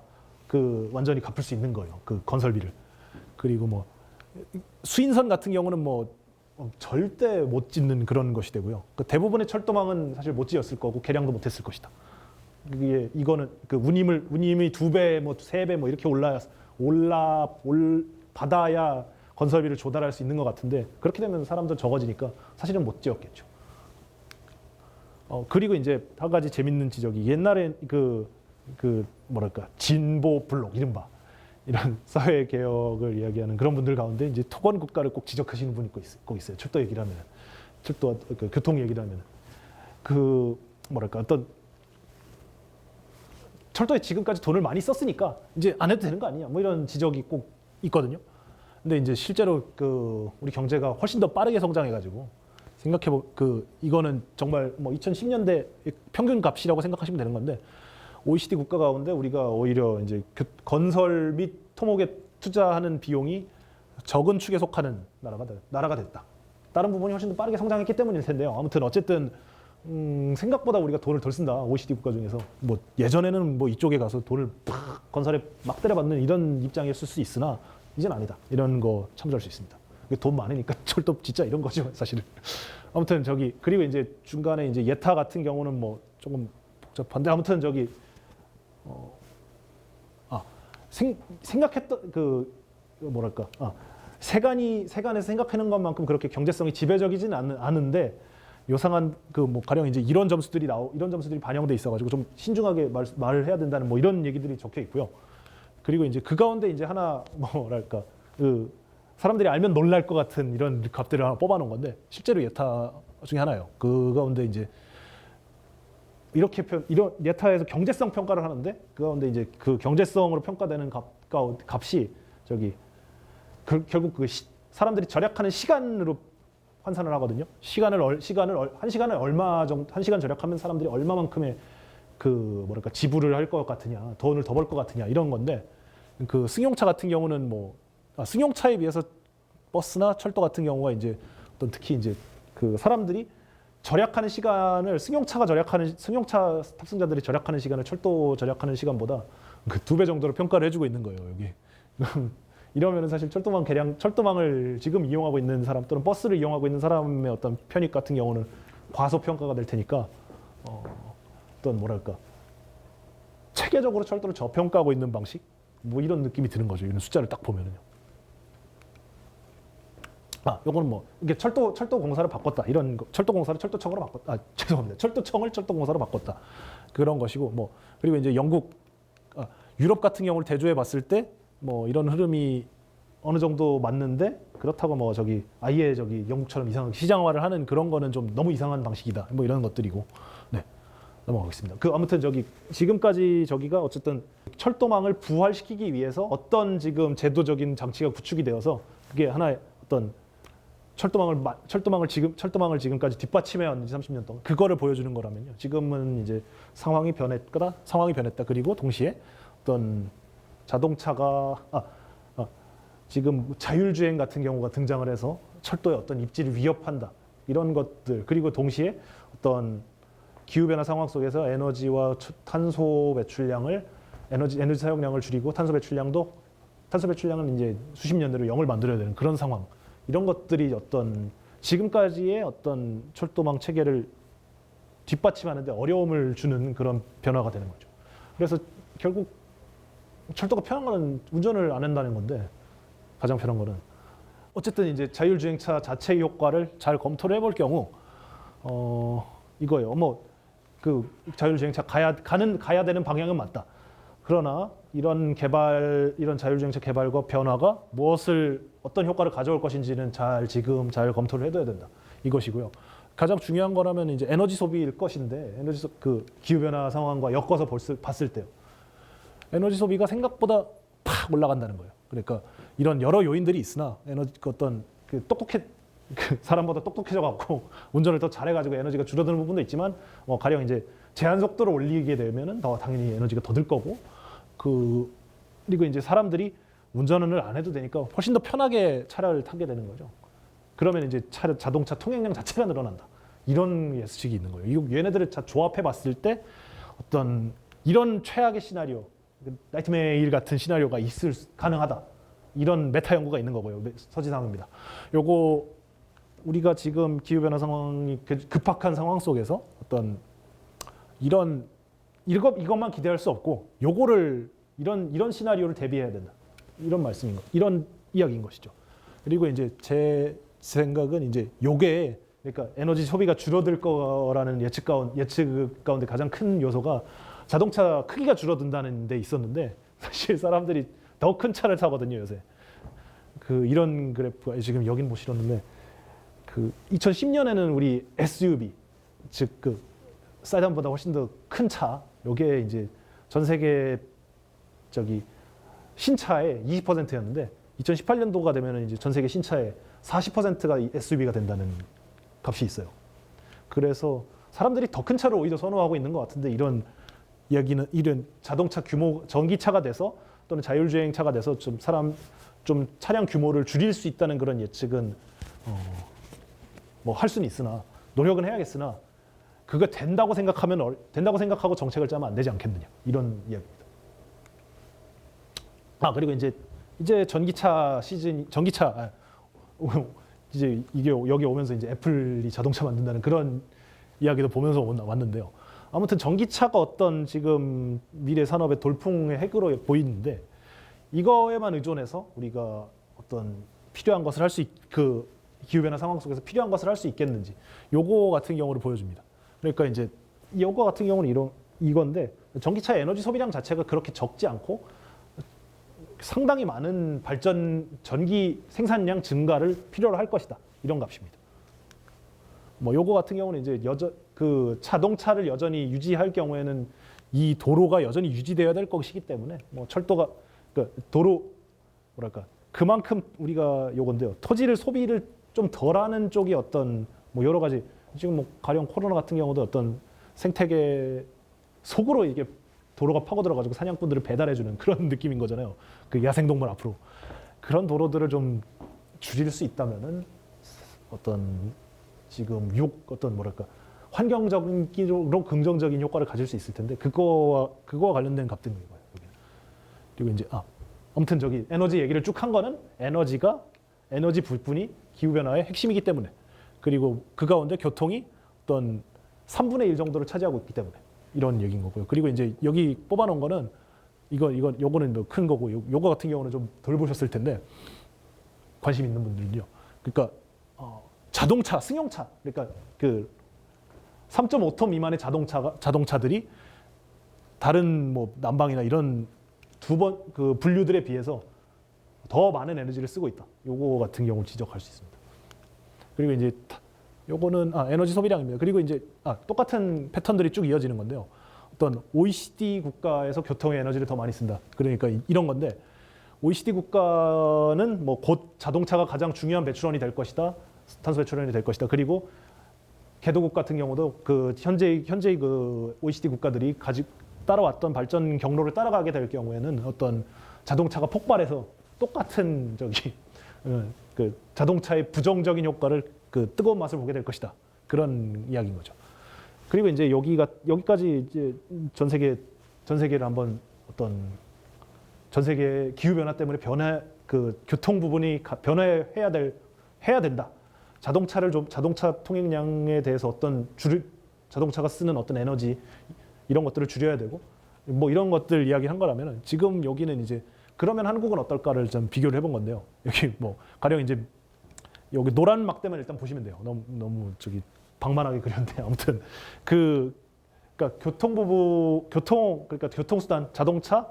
완전히 갚을 수 있는 거예요. 건설비를. 그리고 수인선 같은 경우는 절대 못 짓는 그런 것이 되고요. 대부분의 철도망은 사실 못 지었을 거고 개량도 못 했을 것이다. 이거는 운임이 2배, 3배 이렇게 받아야 건설비를 조달할 수 있는 것 같은데 그렇게 되면 사람들 적어지니까 사실은 못 지었겠죠. 그리고 이제 한 가지 재밌는 지적이 옛날에 뭐랄까 진보 블록 이른바 이런 사회 개혁을 이야기하는 그런 분들 가운데 이제 토건 국가를 꼭 지적하시는 분이 꼭 있어요. 철도 얘기를 하면 교통 얘기를 하면 뭐랄까 어떤 철도에 지금까지 돈을 많이 썼으니까 이제 안 해도 되는 거 아니냐 이런 지적이 꼭 있거든요. 근데 이제 실제로 우리 경제가 훨씬 더 빠르게 성장해가지고 이거는 정말 2010년대 평균 값이라고 생각하시면 되는 건데 OECD 국가 가운데 우리가 오히려 이제 건설 및 토목에 투자하는 비용이 적은 축에 속하는 나라가 됐다. 다른 부분이 훨씬 더 빠르게 성장했기 때문일 텐데요. 아무튼 어쨌든 생각보다 우리가 돈을 덜 쓴다. OECD 국가 중에서 예전에는 이쪽에 가서 돈을 건설에 막 때려받는 이런 입장이었을 수 있으나 이제는 아니다. 이런 거 참조할 수 있습니다. 돈 많으니까 철도 진짜 이런 거죠, 사실은. 아무튼 그리고 이제 중간에 이제 예타 같은 경우는 조금 복잡한데 아무튼 생각했던 뭐랄까 세간에서 생각하는 것만큼 그렇게 경제성이 지배적이지는 않은데 요상한 가령 이제 이런 점수들이 반영돼 있어가지고 좀 신중하게 말을 해야 된다는 이런 얘기들이 적혀 있고요. 그리고 이제 그 가운데 이제 하나 뭐랄까 사람들이 알면 놀랄 것 같은 이런 값들을 하나 뽑아놓은 건데 실제로 예타 중에 하나예요. 그 가운데 이제 이런 예타에서 경제성 평가를 하는데 그 가운데 이제 그 경제성으로 평가되는 값이 저기 결국 사람들이 절약하는 시간으로 환산을 하거든요. 한 시간을 얼마 정도 한 시간 절약하면 사람들이 얼마만큼의 그 뭐랄까 지불을 할 것 같으냐, 돈을 더 벌 것 같으냐 이런 건데 그 승용차 같은 경우는 승용차에 비해서 버스나 철도 같은 경우가 이제 어떤 특히 이제 그 사람들이 절약하는 시간을 승용차 탑승자들이 절약하는 시간을 철도 절약하는 시간보다 그 2배 정도로 평가를 해주고 있는 거예요. 여기 이러면은 사실 철도망을 지금 이용하고 있는 사람 또는 버스를 이용하고 있는 사람의 어떤 편익 같은 경우는 과소평가가 될 테니까 어떤 뭐랄까 체계적으로 철도를 저평가하고 있는 방식 뭐 이런 느낌이 드는 거죠. 이런 숫자를 딱 보면은요. 요거는 뭐 이게 철도 공사를 바꿨다 이런 거, 철도 공사를 철도청으로 바꿨다. 죄송합니다. 철도청을 철도공사로 바꿨다 그런 것이고 뭐 그리고 이제 유럽 같은 경우를 대조해 봤을 때 뭐 이런 흐름이 어느 정도 맞는데 그렇다고 뭐 아예 영국처럼 이상하게 시장화를 하는 그런 거는 좀 너무 이상한 방식이다. 뭐 이런 것들이고 네 넘어가겠습니다. 아무튼 지금까지 저기가 어쨌든 철도망을 부활시키기 위해서 어떤 지금 제도적인 장치가 구축이 되어서 그게 하나의 어떤 철도망을 지금까지 뒷받침해온 20, 30년 동안 그거를 보여주는 거라면요. 지금은 이제 상황이 변했다. 그리고 동시에 어떤 자동차가 지금 자율주행 같은 경우가 등장을 해서 철도의 어떤 입지를 위협한다. 이런 것들 그리고 동시에 어떤 기후변화 상황 속에서 에너지와 탄소 배출량을 에너지 사용량을 줄이고 탄소 배출량은 이제 수십 년 내로 0을 만들어야 되는 그런 상황. 이런 것들이 어떤 지금까지의 어떤 철도망 체계를 뒷받침하는데 어려움을 주는 그런 변화가 되는 거죠. 그래서 결국 철도가 편한 거는 운전을 안 한다는 건데 가장 편한 거는 어쨌든 이제 자율주행차 자체의 효과를 잘 검토를 해볼 경우 이거예요. 그 자율주행차 가야 되는 방향은 맞다. 그러나 이런 자율주행차 개발과 변화가 어떤 효과를 가져올 것인지는 지금 잘 검토를 해둬야 된다. 이것이고요. 가장 중요한 거라면 이제 에너지 소비일 것인데 그 기후변화 상황과 엮어서 봤을 때요. 에너지 소비가 생각보다 팍 올라간다는 거예요. 그러니까 이런 여러 요인들이 있으나 어떤 사람보다 똑똑해져 갖고 운전을 더 잘해가지고 에너지가 줄어드는 부분도 있지만 가령 이제 제한 속도를 올리게 되면은 당연히 에너지가 더 들 거고 그리고 이제 사람들이 운전을 안 해도 되니까 훨씬 더 편하게 차를 타게 되는 거죠. 그러면 이제 자동차 통행량 자체가 늘어난다. 이런 예측이 있는 거예요. 얘네들을 조합해 봤을 때 어떤 이런 최악의 시나리오, 나이트메일 같은 시나리오가 가능하다. 이런 메타 연구가 있는 거고요. 서지상입니다. 요거 우리가 지금 기후변화 상황이 급박한 상황 속에서 어떤 이것만 기대할 수 없고 요거를 이런 시나리오를 대비해야 된다. 이런 이런 이야기인 것이죠. 그리고 이제 제 생각은 이제 요게 그러니까 에너지 소비가 줄어들 거라는 예측 가운데 가장 큰 요소가 자동차 크기가 줄어든다는 데 있었는데 사실 사람들이 더 큰 차를 타거든요, 요새. 이런 그래프가 지금 여긴 못 실었는데 2010년에는 우리 SUV 즉 세단보다 훨씬 더 큰 차, 요게 이제 전 세계 신차의 20%였는데 2018년도가 되면은 이제 전 세계 신차의 40%가 SUV가 된다는 값이 있어요. 그래서 사람들이 더 큰 차를 오히려 선호하고 있는 것 같은데 이런 자동차 규모 전기차가 돼서 또는 자율주행차가 돼서 좀 차량 규모를 줄일 수 있다는 그런 예측은 할 수는 있으나 노력은 해야겠으나 그거 된다고 생각하고 정책을 짜면 안 되지 않겠느냐 이런 이야기입니다. 그리고 이제 전기차 이제 이게 여기 오면서 이제 애플이 자동차 만든다는 그런 이야기도 보면서 왔는데요. 아무튼 전기차가 어떤 지금 미래 산업의 돌풍의 핵으로 보이는데 이거에만 의존해서 우리가 어떤 필요한 것을 기후변화 상황 속에서 필요한 것을 할 수 있겠는지 요거 같은 경우를 보여줍니다. 그러니까 이제 요거 같은 경우는 이건데 전기차의 에너지 소비량 자체가 그렇게 적지 않고 상당히 많은 전기 생산량 증가를 필요로 할 것이다. 이런 값입니다. 뭐 요거 같은 경우는 이제 그 자동차를 여전히 유지할 경우에는 이 도로가 여전히 유지되어야 될 것이기 때문에 뭐 철도가 그 도로 뭐랄까 그만큼 우리가 요건데요. 토지를 소비를 좀 덜하는 쪽이 어떤 뭐 여러 가지 지금 뭐 가령 코로나 같은 경우도 어떤 생태계 속으로 이게 도로가 파고 들어가지고 사냥꾼들을 배달해주는 그런 느낌인 거잖아요. 그 야생동물 앞으로 그런 도로들을 좀 줄일 수 있다면은 어떤 지금 어떤 뭐랄까 환경적으로 긍정적인 효과를 가질 수 있을 텐데 그거와 관련된 값 등인 거예요. 여기는. 그리고 이제 아무튼 저기 에너지 얘기를 쭉 한 거는 에너지 부분이 기후 변화의 핵심이기 때문에 그리고 그 가운데 교통이 어떤 3분의 1 정도를 차지하고 있기 때문에 이런 얘기인 거고요. 그리고 이제 여기 뽑아놓은 거는 요거는 뭐 큰 거고 요거 같은 경우는 좀 덜 보셨을 텐데 관심 있는 분들은요. 그러니까 자동차, 승용차, 그러니까 그 3.5톤 미만의 자동차들이 다른 뭐 난방이나 이런 그 분류들에 비해서 더 많은 에너지를 쓰고 있다. 요거 같은 경우를 지적할 수 있습니다. 그리고 이제 요거는 에너지 소비량입니다. 그리고 이제 똑같은 패턴들이 쭉 이어지는 건데요. 어떤 OECD 국가에서 교통에 에너지를 더 많이 쓴다. 그러니까 이런 건데 OECD 국가는 뭐 곧 자동차가 가장 중요한 배출원이 될 것이다. 탄소 배출원이 될 것이다. 그리고 개도국 같은 경우도 그 현재 그 OECD 국가들이 따라왔던 발전 경로를 따라가게 될 경우에는 어떤 자동차가 폭발해서 똑같은 그 자동차의 부정적인 효과를 그 뜨거운 맛을 보게 될 것이다. 그런 이야기인 거죠. 그리고 이제 여기까지 이제 전 세계를 한번 어떤 전 세계 기후 변화 때문에 그 교통 부분이 해야 된다. 자동차 통행량에 대해서 자동차가 쓰는 어떤 에너지 이런 것들을 줄여야 되고 뭐 이런 것들 이야기한 거라면 지금 여기는 이제 그러면 한국은 어떨까를 좀 비교를 해본 건데요. 여기 뭐 가령 이제 여기 노란 막대만 일단 보시면 돼요. 너무 저기 방만하게 그렸는데 아무튼 그러니까 그러니까 교통수단 자동차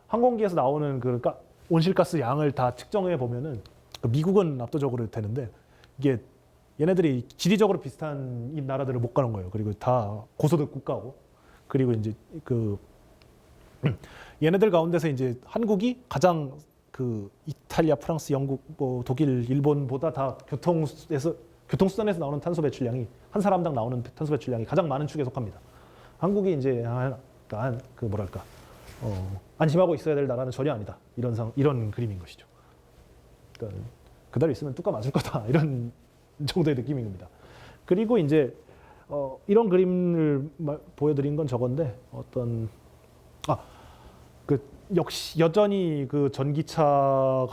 항공기에서 나오는 그러니까 온실가스 양을 다 측정해 보면은 미국은 압도적으로 되는데 이게 얘네들이 지리적으로 비슷한 이 나라들을 못 가는 거예요. 그리고 다 고소득 국가고 그리고 이제 얘네들 가운데서 이제 한국이 가장 그 이탈리아, 프랑스, 영국, 뭐 독일, 일본보다 다 교통수단에서 나오는 탄소 배출량이 한 사람당 나오는 탄소 배출량이 가장 많은 축에 속합니다. 한국이 이제 그 뭐랄까 안심하고 있어야 될 나라는 전혀 아니다. 이런 그림인 것이죠. 그러니까 그대로 있으면 뚜까 맞을 거다. 이런 정도의 느낌인 겁니다. 그리고 이제 이런 그림을 보여드린 건 저건데 역시 여전히 그 전기차와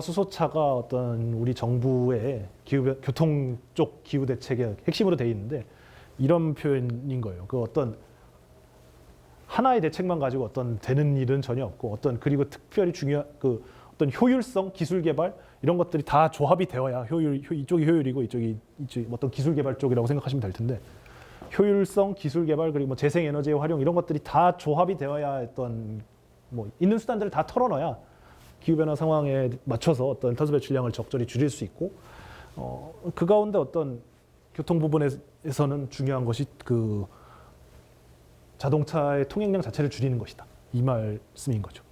수소차가 어떤 우리 정부의 교통 쪽 기후 대책의 핵심으로 돼 있는데 이런 표현인 거예요. 그 어떤 하나의 대책만 가지고 어떤 되는 일은 전혀 없고 그리고 특별히 중요한 그 어떤 효율성, 기술 개발 이런 것들이 다 조합이 되어야 이쪽이 효율이고 이쪽이 어떤 기술 개발 쪽이라고 생각하시면 될 텐데 효율성, 기술 개발 그리고 뭐 재생 에너지의 활용 이런 것들이 다 조합이 되어야 어떤 뭐 있는 수단들을 다 털어넣어야 기후 변화 상황에 맞춰서 어떤 탄소 배출량을 적절히 줄일 수 있고 그 가운데 어떤 교통 부분에서는 중요한 것이 그 자동차의 통행량 자체를 줄이는 것이다. 이 말씀인 거죠.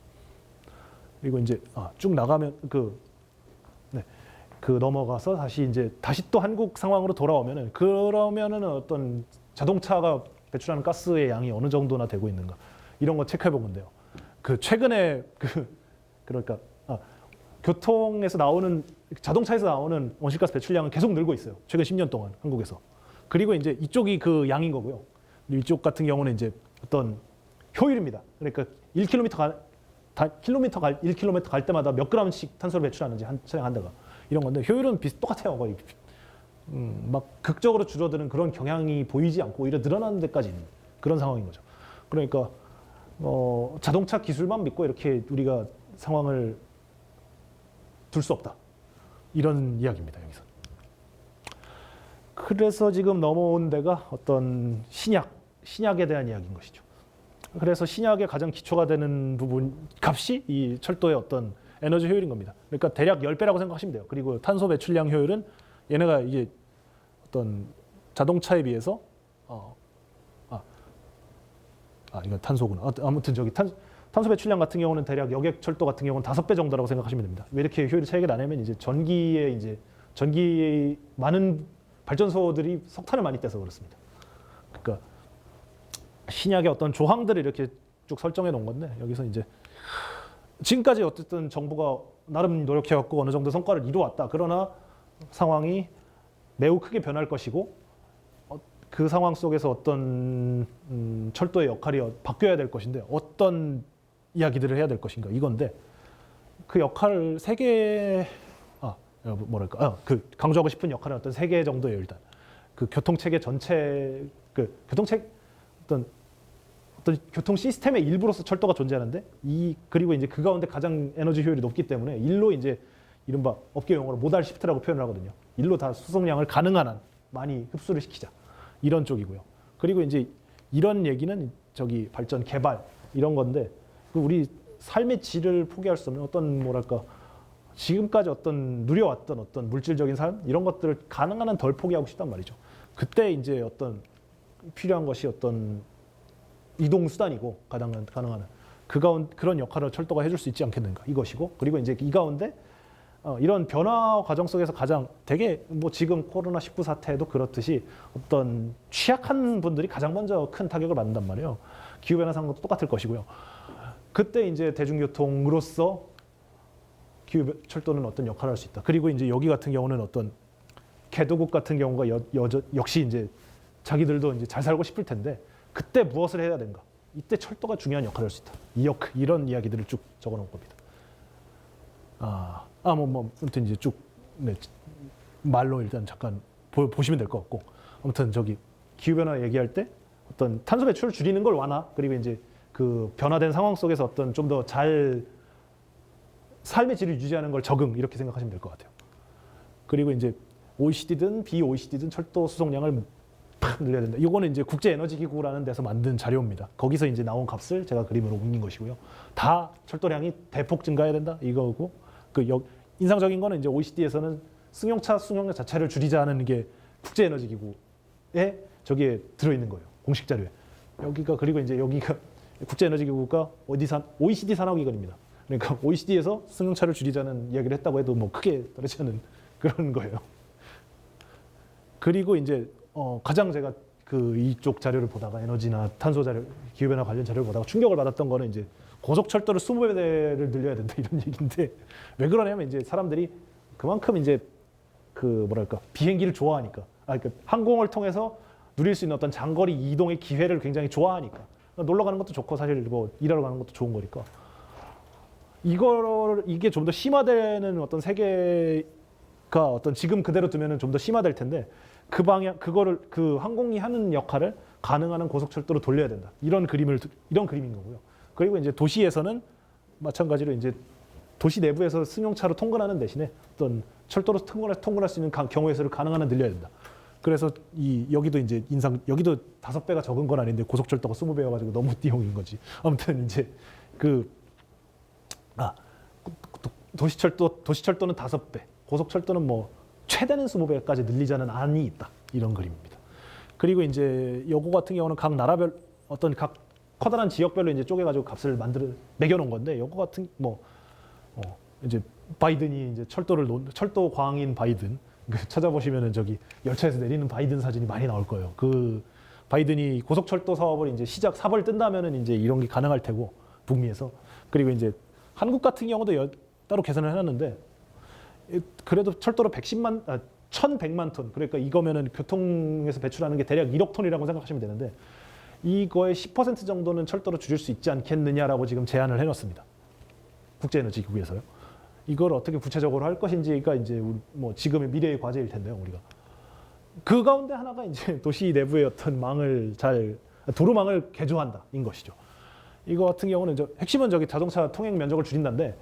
그리고 이제 쭉 나가면 그 넘어가서 다시 또 한국 상황으로 돌아오면은 그러면은 어떤 자동차가 배출하는 가스의 양이 어느 정도나 되고 있는가 이런 거 체크해 본 건데요. 그 최근에 그러니까 교통에서 나오는 자동차에서 나오는 온실가스 배출량은 계속 늘고 있어요. 최근 10년 동안 한국에서. 그리고 이제 이쪽이 그 양인 거고요. 이쪽 같은 경우는 이제 어떤 효율입니다. 그러니까 1km 갈 때마다 몇 g씩 탄소를 배출하는지 한 차량 한 대가 이런 건데 효율은 똑같아요. 거의 막 극적으로 줄어드는 그런 경향이 보이지 않고 오히려 늘어나는 데까지 있는 그런 상황인 거죠. 그러니까 자동차 기술만 믿고 이렇게 우리가 상황을 둘 수 없다. 이런 이야기입니다. 여기서. 그래서 지금 넘어온 데가 어떤 신약에 대한 이야기인 것이죠. 그래서 신약의 가장 기초가 되는 부분 값이 이 철도의 어떤 에너지 효율인 겁니다. 그러니까 대략 10배라고 생각하시면 돼요. 그리고 탄소 배출량 효율은 얘네가 이게 어떤 자동차에 비해서 이거 탄소구나. 아무튼 저기 탄소 배출량 같은 경우는 대략 여객 철도 같은 경우는 5배 정도라고 생각하시면 됩니다. 왜 이렇게 효율이 차이가 나냐면 이제 전기에 많은 발전소들이 석탄을 많이 떼서 그렇습니다. 그러니까 신약의 어떤 조항들을 이렇게 쭉 설정해 놓은 건데 여기서 이제 지금까지 어쨌든 정부가 나름 노력해왔고 어느 정도 성과를 이루어왔다. 그러나 상황이 매우 크게 변할 것이고 그 상황 속에서 어떤 철도의 역할이 바뀌어야 될 것인데 어떤 이야기들을 해야 될 것인가 이건데 그 역할을 그 강조하고 싶은 역할은 어떤 3개 정도예요. 일단 그 교통체계 전체 어떤 교통 시스템의 일부로서 철도가 존재하는데 그리고 이제 그 가운데 가장 에너지 효율이 높기 때문에 일로 이제 이른바 업계 용어로 모달 시프트라고 표현을 하거든요. 일로 다 수송량을 가능한 한 많이 흡수를 시키자 이런 쪽이고요. 그리고 이제 이런 얘기는 저기 발전 개발 이런 건데 우리 삶의 질을 포기할 수 없는 어떤 뭐랄까 지금까지 어떤 누려왔던 어떤 물질적인 삶 이런 것들을 가능한 한 덜 포기하고 싶단 말이죠. 그때 이제 어떤 필요한 것이 어떤 이동 수단이고 가능한 그런 역할을 철도가 해줄 수 있지 않겠는가 이것이고 그리고 이제 이 가운데 이런 변화 과정 속에서 가장 되게 뭐 지금 코로나19 사태도 그렇듯이 어떤 취약한 분들이 가장 먼저 큰 타격을 받는단 말이에요. 기후변화 상황도 똑같을 것이고요. 그때 이제 대중교통으로서 철도는 어떤 역할을 할 수 있다. 그리고 이제 여기 같은 경우는 어떤 개도국 같은 경우가 역시 이제 자기들도 이제 잘 살고 싶을 텐데 그때 무엇을 해야 되는가? 이때 철도가 중요한 역할을 할 수 있다. 이런 이야기들을 쭉 적어놓은 겁니다. 아무튼 이제 쭉 말로 일단 잠깐 보시면 될 것 같고 아무튼 저기 기후변화 얘기할 때 어떤 탄소 배출을 줄이는 걸 완화 그리고 이제 그 변화된 상황 속에서 어떤 좀 더 잘 삶의 질을 유지하는 걸 적응 이렇게 생각하시면 될 것 같아요. 그리고 이제 OECD든 BOECD든 철도 수송량을 팍 늘려야 된다. 이거는 이제 국제에너지기구라는 데서 만든 자료입니다. 거기서 이제 나온 값을 제가 그림으로 옮긴 것이고요. 다 철도량이 대폭 증가해야 된다 이거고 인상적인 거는 이제 OECD에서는 승용차 수송량 자체를 줄이자는 게 국제에너지기구에 저기에 들어있는 거예요. 공식 자료에. 그리고 이제 여기가 국제에너지기구가 OECD 산하기관입니다. 그러니까 OECD에서 승용차를 줄이자는 이야기를 했다고 해도 뭐 크게 다르지 않은 그런 거예요. 그리고 이제 가장 제가 이쪽 자료를 보다가 에너지나 탄소 자료, 기후변화 관련 자료를 보다가 충격을 받았던 거는 이제 고속철도를 20배를 늘려야 된다 이런 얘기인데 왜 그러냐면 이제 사람들이 그만큼 이제 비행기를 좋아하니까 그러니까 항공을 통해서 누릴 수 있는 어떤 장거리 이동의 기회를 굉장히 좋아하니까 놀러 가는 것도 좋고 사실 뭐 일하러 가는 것도 좋은 거니까 이게 좀 더 심화되는 어떤 세계가 어떤 지금 그대로 두면은 좀 더 심화될 텐데 그 항공이 하는 역할을 가능한 한 고속철도로 돌려야 된다. 이런 그림인 거고요. 그리고 이제 도시에서는 마찬가지로 이제 도시 내부에서 승용차로 통근하는 대신에 어떤 철도로 통근할 수 있는 경우의 수를 가능한 한 늘려야 된다. 그래서 여기도 이제 여기도 5배가 적은 건 아닌데 고속철도가 20배여가지고 너무 띠용인 거지. 아무튼 이제 도시철도는 5배, 고속철도는 뭐 최대는 20배까지 늘리자는 안이 있다. 이런 그림입니다. 그리고 이제 요거 같은 경우는 각 나라별 어떤 각 커다란 지역별로 이제 쪼개가지고 값을 매겨놓은 건데 요거 같은 이제 바이든이 이제 철도 광인 바이든 찾아보시면은 저기 열차에서 내리는 바이든 사진이 많이 나올 거예요. 그 바이든이 고속철도 사업을 이제 사업을 뜬다면은 이제 이런 게 가능할 테고 북미에서 그리고 이제 한국 같은 경우도 따로 계산을 해놨는데 그래도 철도로 1,100만 톤 그러니까 이거면은 교통에서 배출하는 게 대략 1억 톤이라고 생각하시면 되는데 이거의 10% 정도는 철도로 줄일 수 있지 않겠느냐라고 지금 제안을 해놨습니다. 국제에너지기구에서요. 이걸 어떻게 구체적으로 할 것인지가 이제 뭐 지금의 미래의 과제일 텐데요, 우리가. 그 가운데 하나가 이제 도시 내부의 어떤 도로망을 개조한다인 것이죠. 이거 같은 경우는 핵심은 저기 자동차 통행 면적을 줄인다인데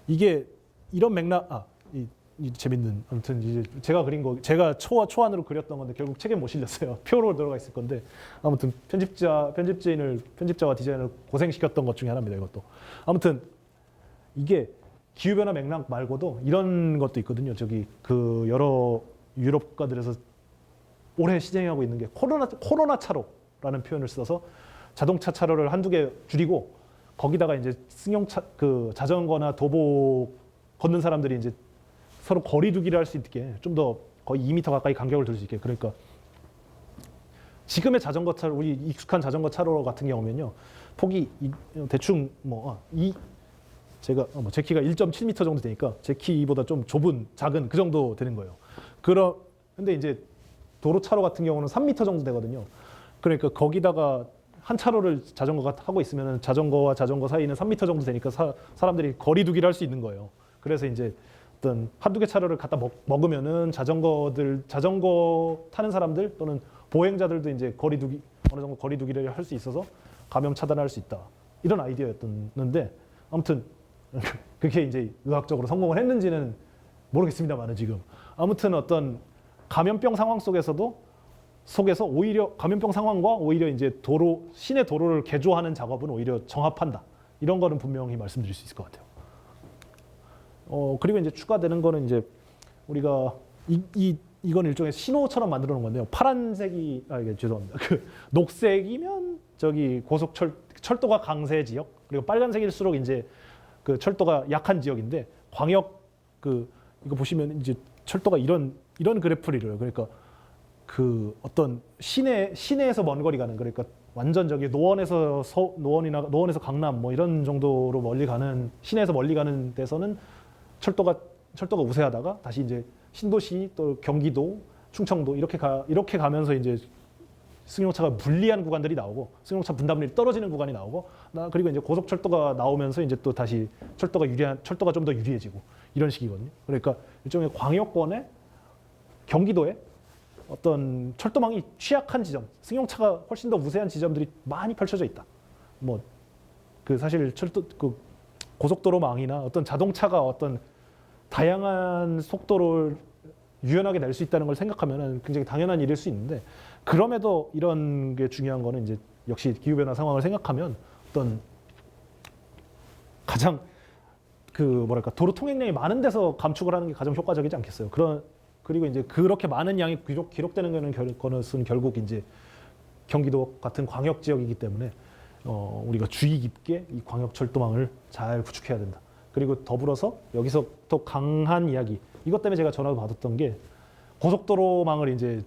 이게 이런 재밌는 아무튼 이제 제가 그린 거 제가 초안으로 그렸던 건데 결국 책에 못 실렸어요. 표로 들어가 있을 건데 아무튼 편집자와 디자이너를 고생시켰던 것 중에 하나입니다. 이것도 아무튼 이게 기후변화 맥락 말고도 이런 것도 있거든요. 저기 그 여러 유럽 국가들에서 올해 시행하고 있는 게 코로나 차로라는 표현을 써서 자동차 차로를 한두 개 줄이고 거기다가 이제 승용차 그 자전거나 도보 걷는 사람들이 이제 서로 거리 두기를 할 수 있게 좀 더 거의 2m 가까이 간격을 둘 수 있게 그러니까 지금의 자전거 차로 우리 익숙한 자전거 차로 같은 경우면요 폭이 대충 제가 제 키가 1.7m 정도 되니까 제 키보다 좀 좁은 작은 그 정도 되는 거예요. 근데 이제 도로 차로 같은 경우는 3m 정도 되거든요. 그러니까 거기다가 한 차로를 자전거가 타고 있으면 자전거와 자전거 사이는 3m 정도 되니까 사람들이 거리 두기를 할 수 있는 거예요. 그래서 이제 어떤 한두 개 차로를 갖다 먹으면은 자전거 타는 사람들 또는 보행자들도 이제 어느 정도 거리 두기를 할 수 있어서 감염 차단할 수 있다. 이런 아이디어였는데 아무튼 그게 이제 의학적으로 성공을 했는지는 모르겠습니다만은 지금 아무튼 어떤 감염병 상황 속에서 오히려 감염병 상황과 오히려 이제 시내 도로를 개조하는 작업은 오히려 정합한다. 이런 거는 분명히 말씀드릴 수 있을 것 같아요. 그리고 이제 추가되는 거는 이제 우리가 이건 일종의 신호처럼 만들어 놓은 건데요. 파란색이 죄송합니다. 그 녹색이면 저기 철도가 강세 지역 그리고 빨간색일수록 이제 그 철도가 약한 지역인데 광역 이거 보시면 이제 철도가 이런 그래프를 이뤄요. 그러니까 그 어떤 시내에서 먼 거리 가는 그러니까 완전 저기 노원에서 강남 뭐 이런 정도로 시내에서 멀리 가는 데서는 철도가 우세하다가 다시 이제 신도시 또 경기도 충청도 이렇게 가면서 이제 승용차가 불리한 구간들이 나오고 승용차 분담률이 떨어지는 구간이 나오고 그리고 이제 고속철도가 나오면서 이제 또 다시 철도가 좀 더 유리해지고 이런 식이거든요. 그러니까 일종의 광역권의 경기도에 어떤 철도망이 취약한 지점, 승용차가 훨씬 더 우세한 지점들이 많이 펼쳐져 있다. 뭐 그 사실 고속도로망이나 어떤 자동차가 어떤 다양한 속도를 유연하게 낼 수 있다는 걸 생각하면 굉장히 당연한 일일 수 있는데 그럼에도 이런 게 중요한 거는 이제 역시 기후변화 상황을 생각하면 어떤 가장 도로 통행량이 많은 데서 감축을 하는 게 가장 효과적이지 않겠어요. 그리고 이제 그렇게 많은 양이 기록되는 것은 결국 이제 경기도 같은 광역 지역이기 때문에 우리가 주의 깊게 이 광역 철도망을 잘 구축해야 된다. 그리고 더불어서 여기서 또 강한 이야기 이것 때문에 제가 전화를 받았던 게 고속도로망을 이제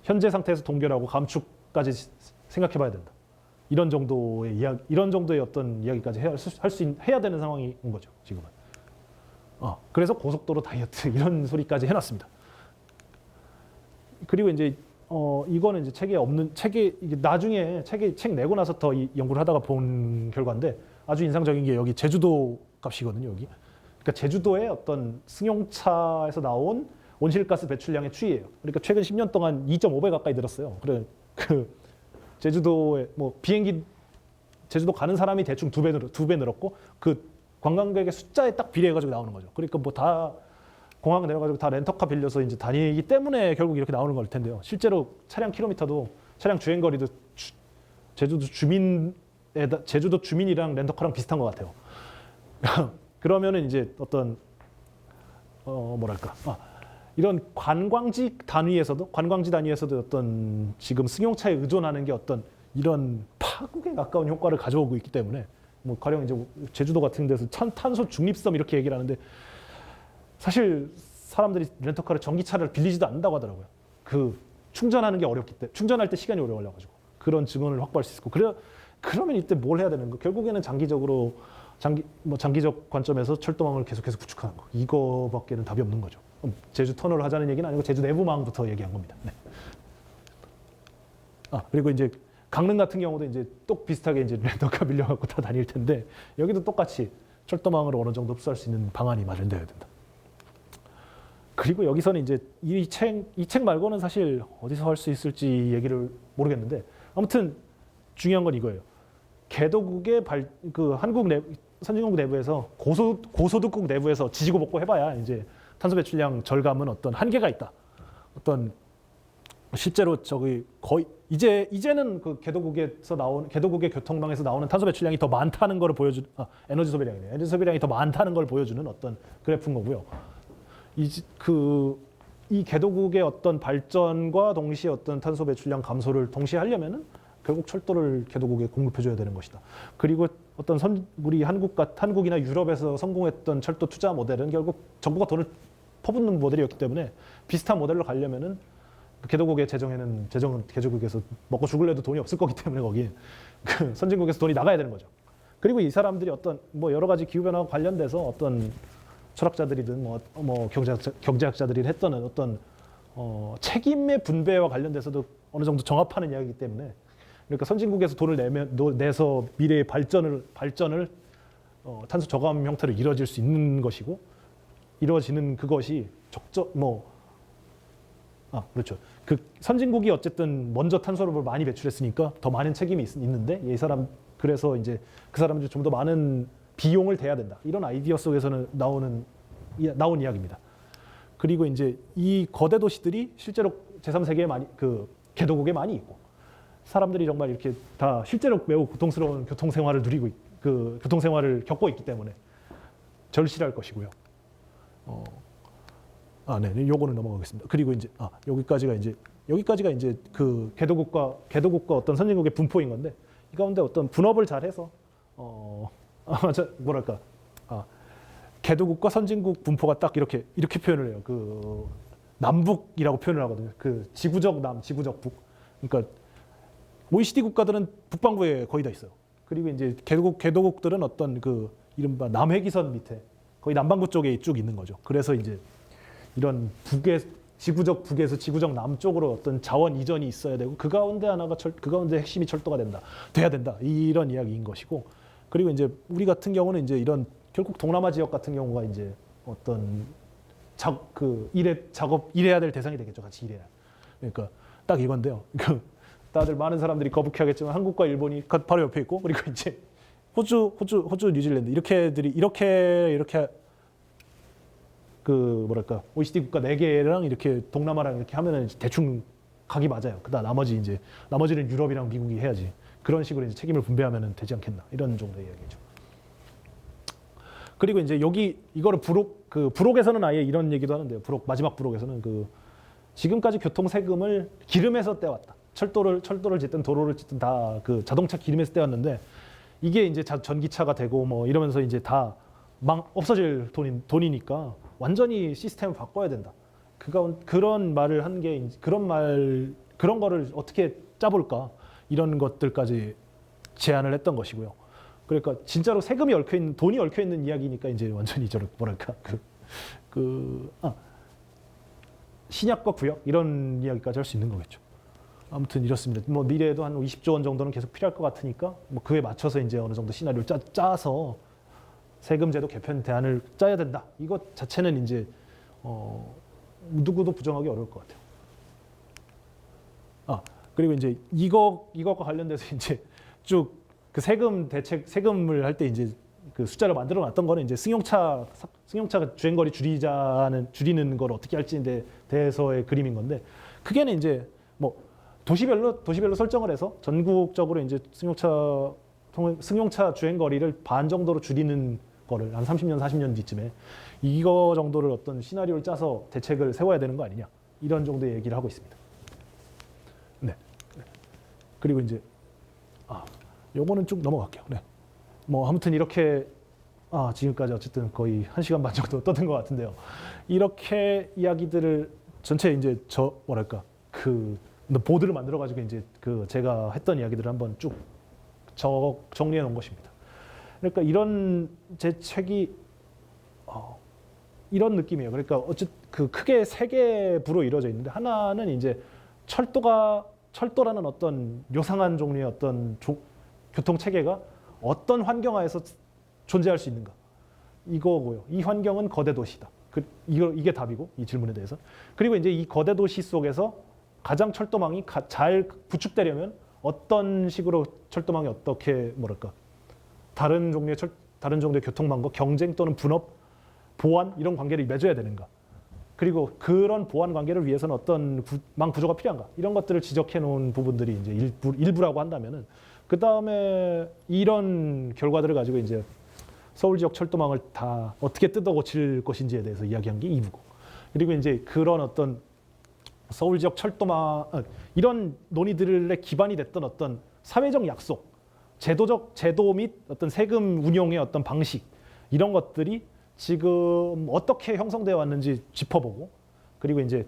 현재 상태에서 동결하고 감축까지 생각해봐야 된다. 이런 정도의 어떤 이야기까지 해야 되는 상황이 온 거죠 지금은. 그래서 고속도로 다이어트 이런 소리까지 해놨습니다. 그리고 이제 이거는 이제 이게 나중에 책 내고 나서 더 연구를 하다가 본 결과인데 아주 인상적인 게 여기 제주도 값이거든요. 여기. 그러니까 제주도의 어떤 승용차에서 나온 온실가스 배출량의 추이예요. 그러니까 최근 10년 동안 2.5배 가까이 늘었어요. 그래 제주도에 제주도 가는 사람이 대충 2배 늘었고 그 관광객의 숫자에 딱 비례해가지고 나오는 거죠. 그러니까 뭐 다 공항 내려가지고 다 렌터카 빌려서 이제 다니기 때문에 결국 이렇게 나오는 걸 텐데요. 실제로 차량 주행 거리도 제주도 주민이랑 렌터카랑 비슷한 것 같아요. 그러면은 이제 어떤 이런 관광지 단위에서도 어떤 지금 승용차에 의존하는 게 어떤 이런 파국에 가까운 효과를 가져오고 있기 때문에 뭐 가령 이제 제주도 같은 데서 탄소 중립섬 이렇게 얘기를 하는데 사실 사람들이 렌터카를 전기차를 빌리지도 않는다고 하더라고요. 충전하는 게 어렵기 때문에 충전할 때 시간이 오래 걸려가지고 그런 증언을 확보할 수 있고 그러면 이때 뭘 해야 되는 거? 결국에는 장기적 관점에서 철도망을 계속해서 구축하는 거. 이거밖에는 답이 없는 거죠. 제주 터널을 하자는 얘기는 아니고 제주 내부망부터 얘기한 겁니다. 네. 그리고 이제 강릉 같은 경우도 이제 똑 비슷하게 이제 렌터카 빌려갖고 다 다닐 텐데 여기도 똑같이 철도망을 어느 정도 흡수할 수 있는 방안이 마련되어야 된다. 그리고 여기서는 이제 이 책 말고는 사실 어디서 할 수 있을지 얘기를 모르겠는데 아무튼 중요한 건 이거예요. 개도국의 한국 선진국 내부에서 고소득국 내부에서 지지고 볶고 해봐야 이제 탄소 배출량 절감은 어떤 한계가 있다. 어떤 실제로 저기 거의 이제는 그 개도국의 교통망에서 나오는 탄소 배출량이 더 많다는 걸 보여주는 에너지 소비량이네요. 에너지 소비량이 더 많다는 걸 보여주는 어떤 그래프인 거고요. 이 개도국의 어떤 발전과 동시에 어떤 탄소 배출량 감소를 동시에 하려면은 결국 철도를 개도국에 공급해줘야 되는 것이다. 그리고 어떤 우리 한국이나 유럽에서 성공했던 철도 투자 모델은 결국 정부가 돈을 퍼붓는 모델이었기 때문에 비슷한 모델로 가려면은 개도국의 재정은 개도국에서 먹고 죽을래도 돈이 없을 거기 때문에 거기에 그 선진국에서 돈이 나가야 되는 거죠. 그리고 이 사람들이 어떤 뭐 여러 가지 기후 변화와 관련돼서 어떤 철학자들이든 뭐 경제학자들이 했던 어떤 책임의 분배와 관련돼서도 어느 정도 정합하는 이야기이기 때문에 그러니까 선진국에서 돈을 내서 미래의 발전을 탄소 저감 형태로 이루어질 수 있는 것이고 이루어지는 그것이 그렇죠. 그 선진국이 어쨌든 먼저 탄소를 많이 배출했으니까 더 많은 책임이 있는데 그래서 이제 그 사람들이 좀 더 많은 비용을 대야 된다. 이런 아이디어 속에서는 나온 이야기입니다. 그리고 이제 이 거대 도시들이 실제로 제3세계에 개도국에 많이 있고 사람들이 정말 이렇게 다 실제로 매우 고통스러운 교통생활을 교통생활을 겪고 있기 때문에 절실할 것이고요. 네, 요거는 넘어가겠습니다. 그리고 이제 여기까지가 이제 그 개도국과 어떤 선진국의 분포인 건데 이 가운데 어떤 분업을 잘해서 개도국과 선진국 분포가 딱 이렇게 표현을 해요. 그 남북이라고 표현을 하거든요. 그 지구적 남, 지구적 북. 그러니까 OECD 국가들은 북반구에 거의 다 있어요. 그리고 이제 개도국들은 어떤 그 이른바 남회기선 밑에 거의 남반구 쪽에 쭉 있는 거죠. 그래서 이제 이런 지구적 북에서 지구적 남쪽으로 어떤 자원 이전이 있어야 되고 그 가운데 핵심이 철도가 돼야 된다. 이런 이야기인 것이고 그리고 이제 우리 같은 경우는 이제 이런 결국 동남아 지역 같은 경우가 이제 어떤 일해야 될 대상이 되겠죠. 같이 일해야. 그러니까 딱 이건데요. 다들 많은 사람들이 거북해하겠지만 한국과 일본이 바로 옆에 있고 그리고 이제 호주, 뉴질랜드 이렇게 OECD 국가 4개랑 이렇게 동남아랑 이렇게 하면은 대충 각이 맞아요. 나머지는 유럽이랑 미국이 해야지. 그런 식으로 이제 책임을 분배하면 되지 않겠나. 이런 정도의 이야기죠. 그리고 이제 이거를 부록에서는 아예 이런 얘기도 하는데요. 마지막 부록에서는 지금까지 교통 세금을 기름에서 떼왔다. 철도를 짓든 도로를 짓든 다 그 자동차 기름에서 떼왔는데 이게 이제 전기차가 되고 뭐 이러면서 이제 다 없어질 돈이니까 완전히 시스템을 바꿔야 된다. 그런 말을 한 게 그런 거를 어떻게 짜볼까 이런 것들까지 제안을 했던 것이고요. 그러니까 진짜로 돈이 얽혀 있는 이야기니까 이제 완전히 신약과 구약 이런 이야기까지 할 수 있는 거겠죠. 아무튼 이렇습니다. 뭐 미래에도 한 20조 원 정도는 계속 필요할 것 같으니까 뭐 그에 맞춰서 이제 어느 정도 시나리오를 짜서 세금제도 개편 대안을 짜야 된다. 이것 자체는 이제 누구도 부정하기 어려울 것 같아요. 그리고 이제 이것과 관련돼서 이제 쭉 그 세금을 할 때 이제 그 숫자를 만들어 놨던 거는 이제 승용차 주행거리 줄이는 걸 어떻게 할지에 대해서의 그림인 건데 그게는 이제 뭐 도시별로 설정을 해서 전국적으로 이제 승용차 주행거리를 반 정도로 줄이는 거를 한 30년, 40년 뒤쯤에 이거 정도를 어떤 시나리오를 짜서 대책을 세워야 되는 거 아니냐 이런 정도의 얘기를 하고 있습니다. 네. 그리고 이제 요거는 쭉 넘어갈게요. 네. 뭐 아무튼 이렇게 지금까지 어쨌든 거의 1시간 반 정도 떠든 것 같은데요. 이렇게 이야기들을 전체 이제 보드를 만들어 가지고 이제 제가 했던 이야기들을 한번 쭉 정리해 놓은 것입니다. 그러니까 이런 제 책이 이런 느낌이에요. 그러니까 크게 3개 부로 이루어져 있는데 하나는 이제 철도라는 어떤 요상한 종류의 어떤 교통 체계가 어떤 환경하에서 존재할 수 있는가 이거고요. 이 환경은 거대 도시다. 이게 답이고 이 질문에 대해서. 그리고 이제 이 거대 도시 속에서 가장 철도망이 잘 구축되려면 어떤 식으로 철도망이 어떻게 다른 종류의 교통망과 경쟁 또는 분업, 보완 이런 관계를 맺어야 되는가. 그리고 그런 보완 관계를 위해서는 어떤 망 구조가 필요한가 이런 것들을 지적해 놓은 부분들이 이제 일부라고 한다면은 그 다음에 이런 결과들을 가지고 이제 서울 지역 철도망을 다 어떻게 뜯어 고칠 것인지에 대해서 이야기한 게 2부고 그리고 이제 그런 어떤 서울 지역 철도망 이런 논의들의 기반이 됐던 어떤 사회적 약속, 제도 및 어떤 세금 운용의 어떤 방식 이런 것들이 지금 어떻게 형성되어 왔는지 짚어보고 그리고 이제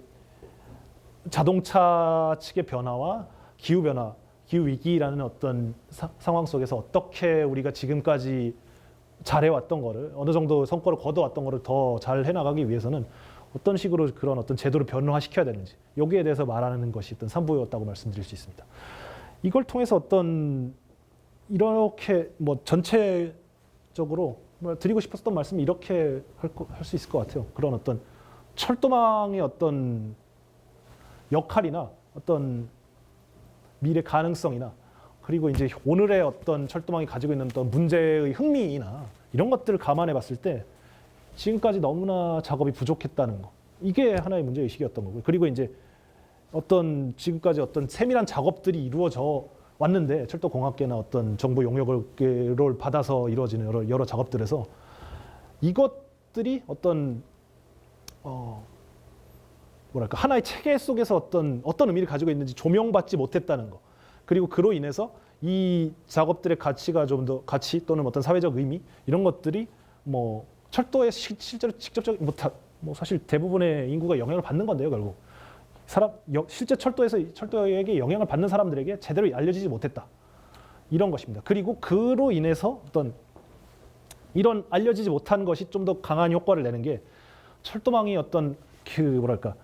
자동차 측의 변화와 기후 변화, 기후 위기라는 어떤 상황 속에서 어떻게 우리가 지금까지 잘해왔던 거를 어느 정도 성과를 거둬왔던 거를 더 잘 해나가기 위해서는 어떤 식으로 그런 어떤 제도를 변화시켜야 되는지 여기에 대해서 말하는 것이 어떤 3부였다고 말씀드릴 수 있습니다. 이걸 통해서 어떤 이렇게 뭐 전체적으로 드리고 싶었던 말씀이 이렇게 할 수 있을 것 같아요. 그런 어떤 철도망의 어떤 역할이나 어떤 미래 가능성이나 그리고 이제 오늘의 어떤 철도망이 가지고 있는 어떤 문제의 흥미나 이런 것들을 감안해 봤을 때 지금까지 너무나 작업이 부족했다는 거. 이게 하나의 문제의식이었던 거고요. 그리고 이제 어떤 지금까지 어떤 세밀한 작업들이 이루어져 왔는데 철도공학계나 어떤 정부 용역을 받아서 이루어지는 여러 작업들에서 이것들이 어떤 뭐랄까 하나의 체계 속에서 어떤 의미를 가지고 있는지 조명받지 못했다는 거. 그리고 그로 인해서 이 작업들의 가치가 좀 더 가치 또는 어떤 사회적 의미 이런 것들이 뭐 철도에 실제로 직접적인 뭐 사실 대부분의 인구가 영향을 받는 건데요, 결국. 실제 철도에게 영향을 받는 사람들에게 제대로 알려지지 못했다. 이런 것입니다. 그리고 그로 인해서 어떤 이런 알려지지 못한 것이 좀 더 강한 효과를 내는 게 철도망이 어떤 그 뭐랄까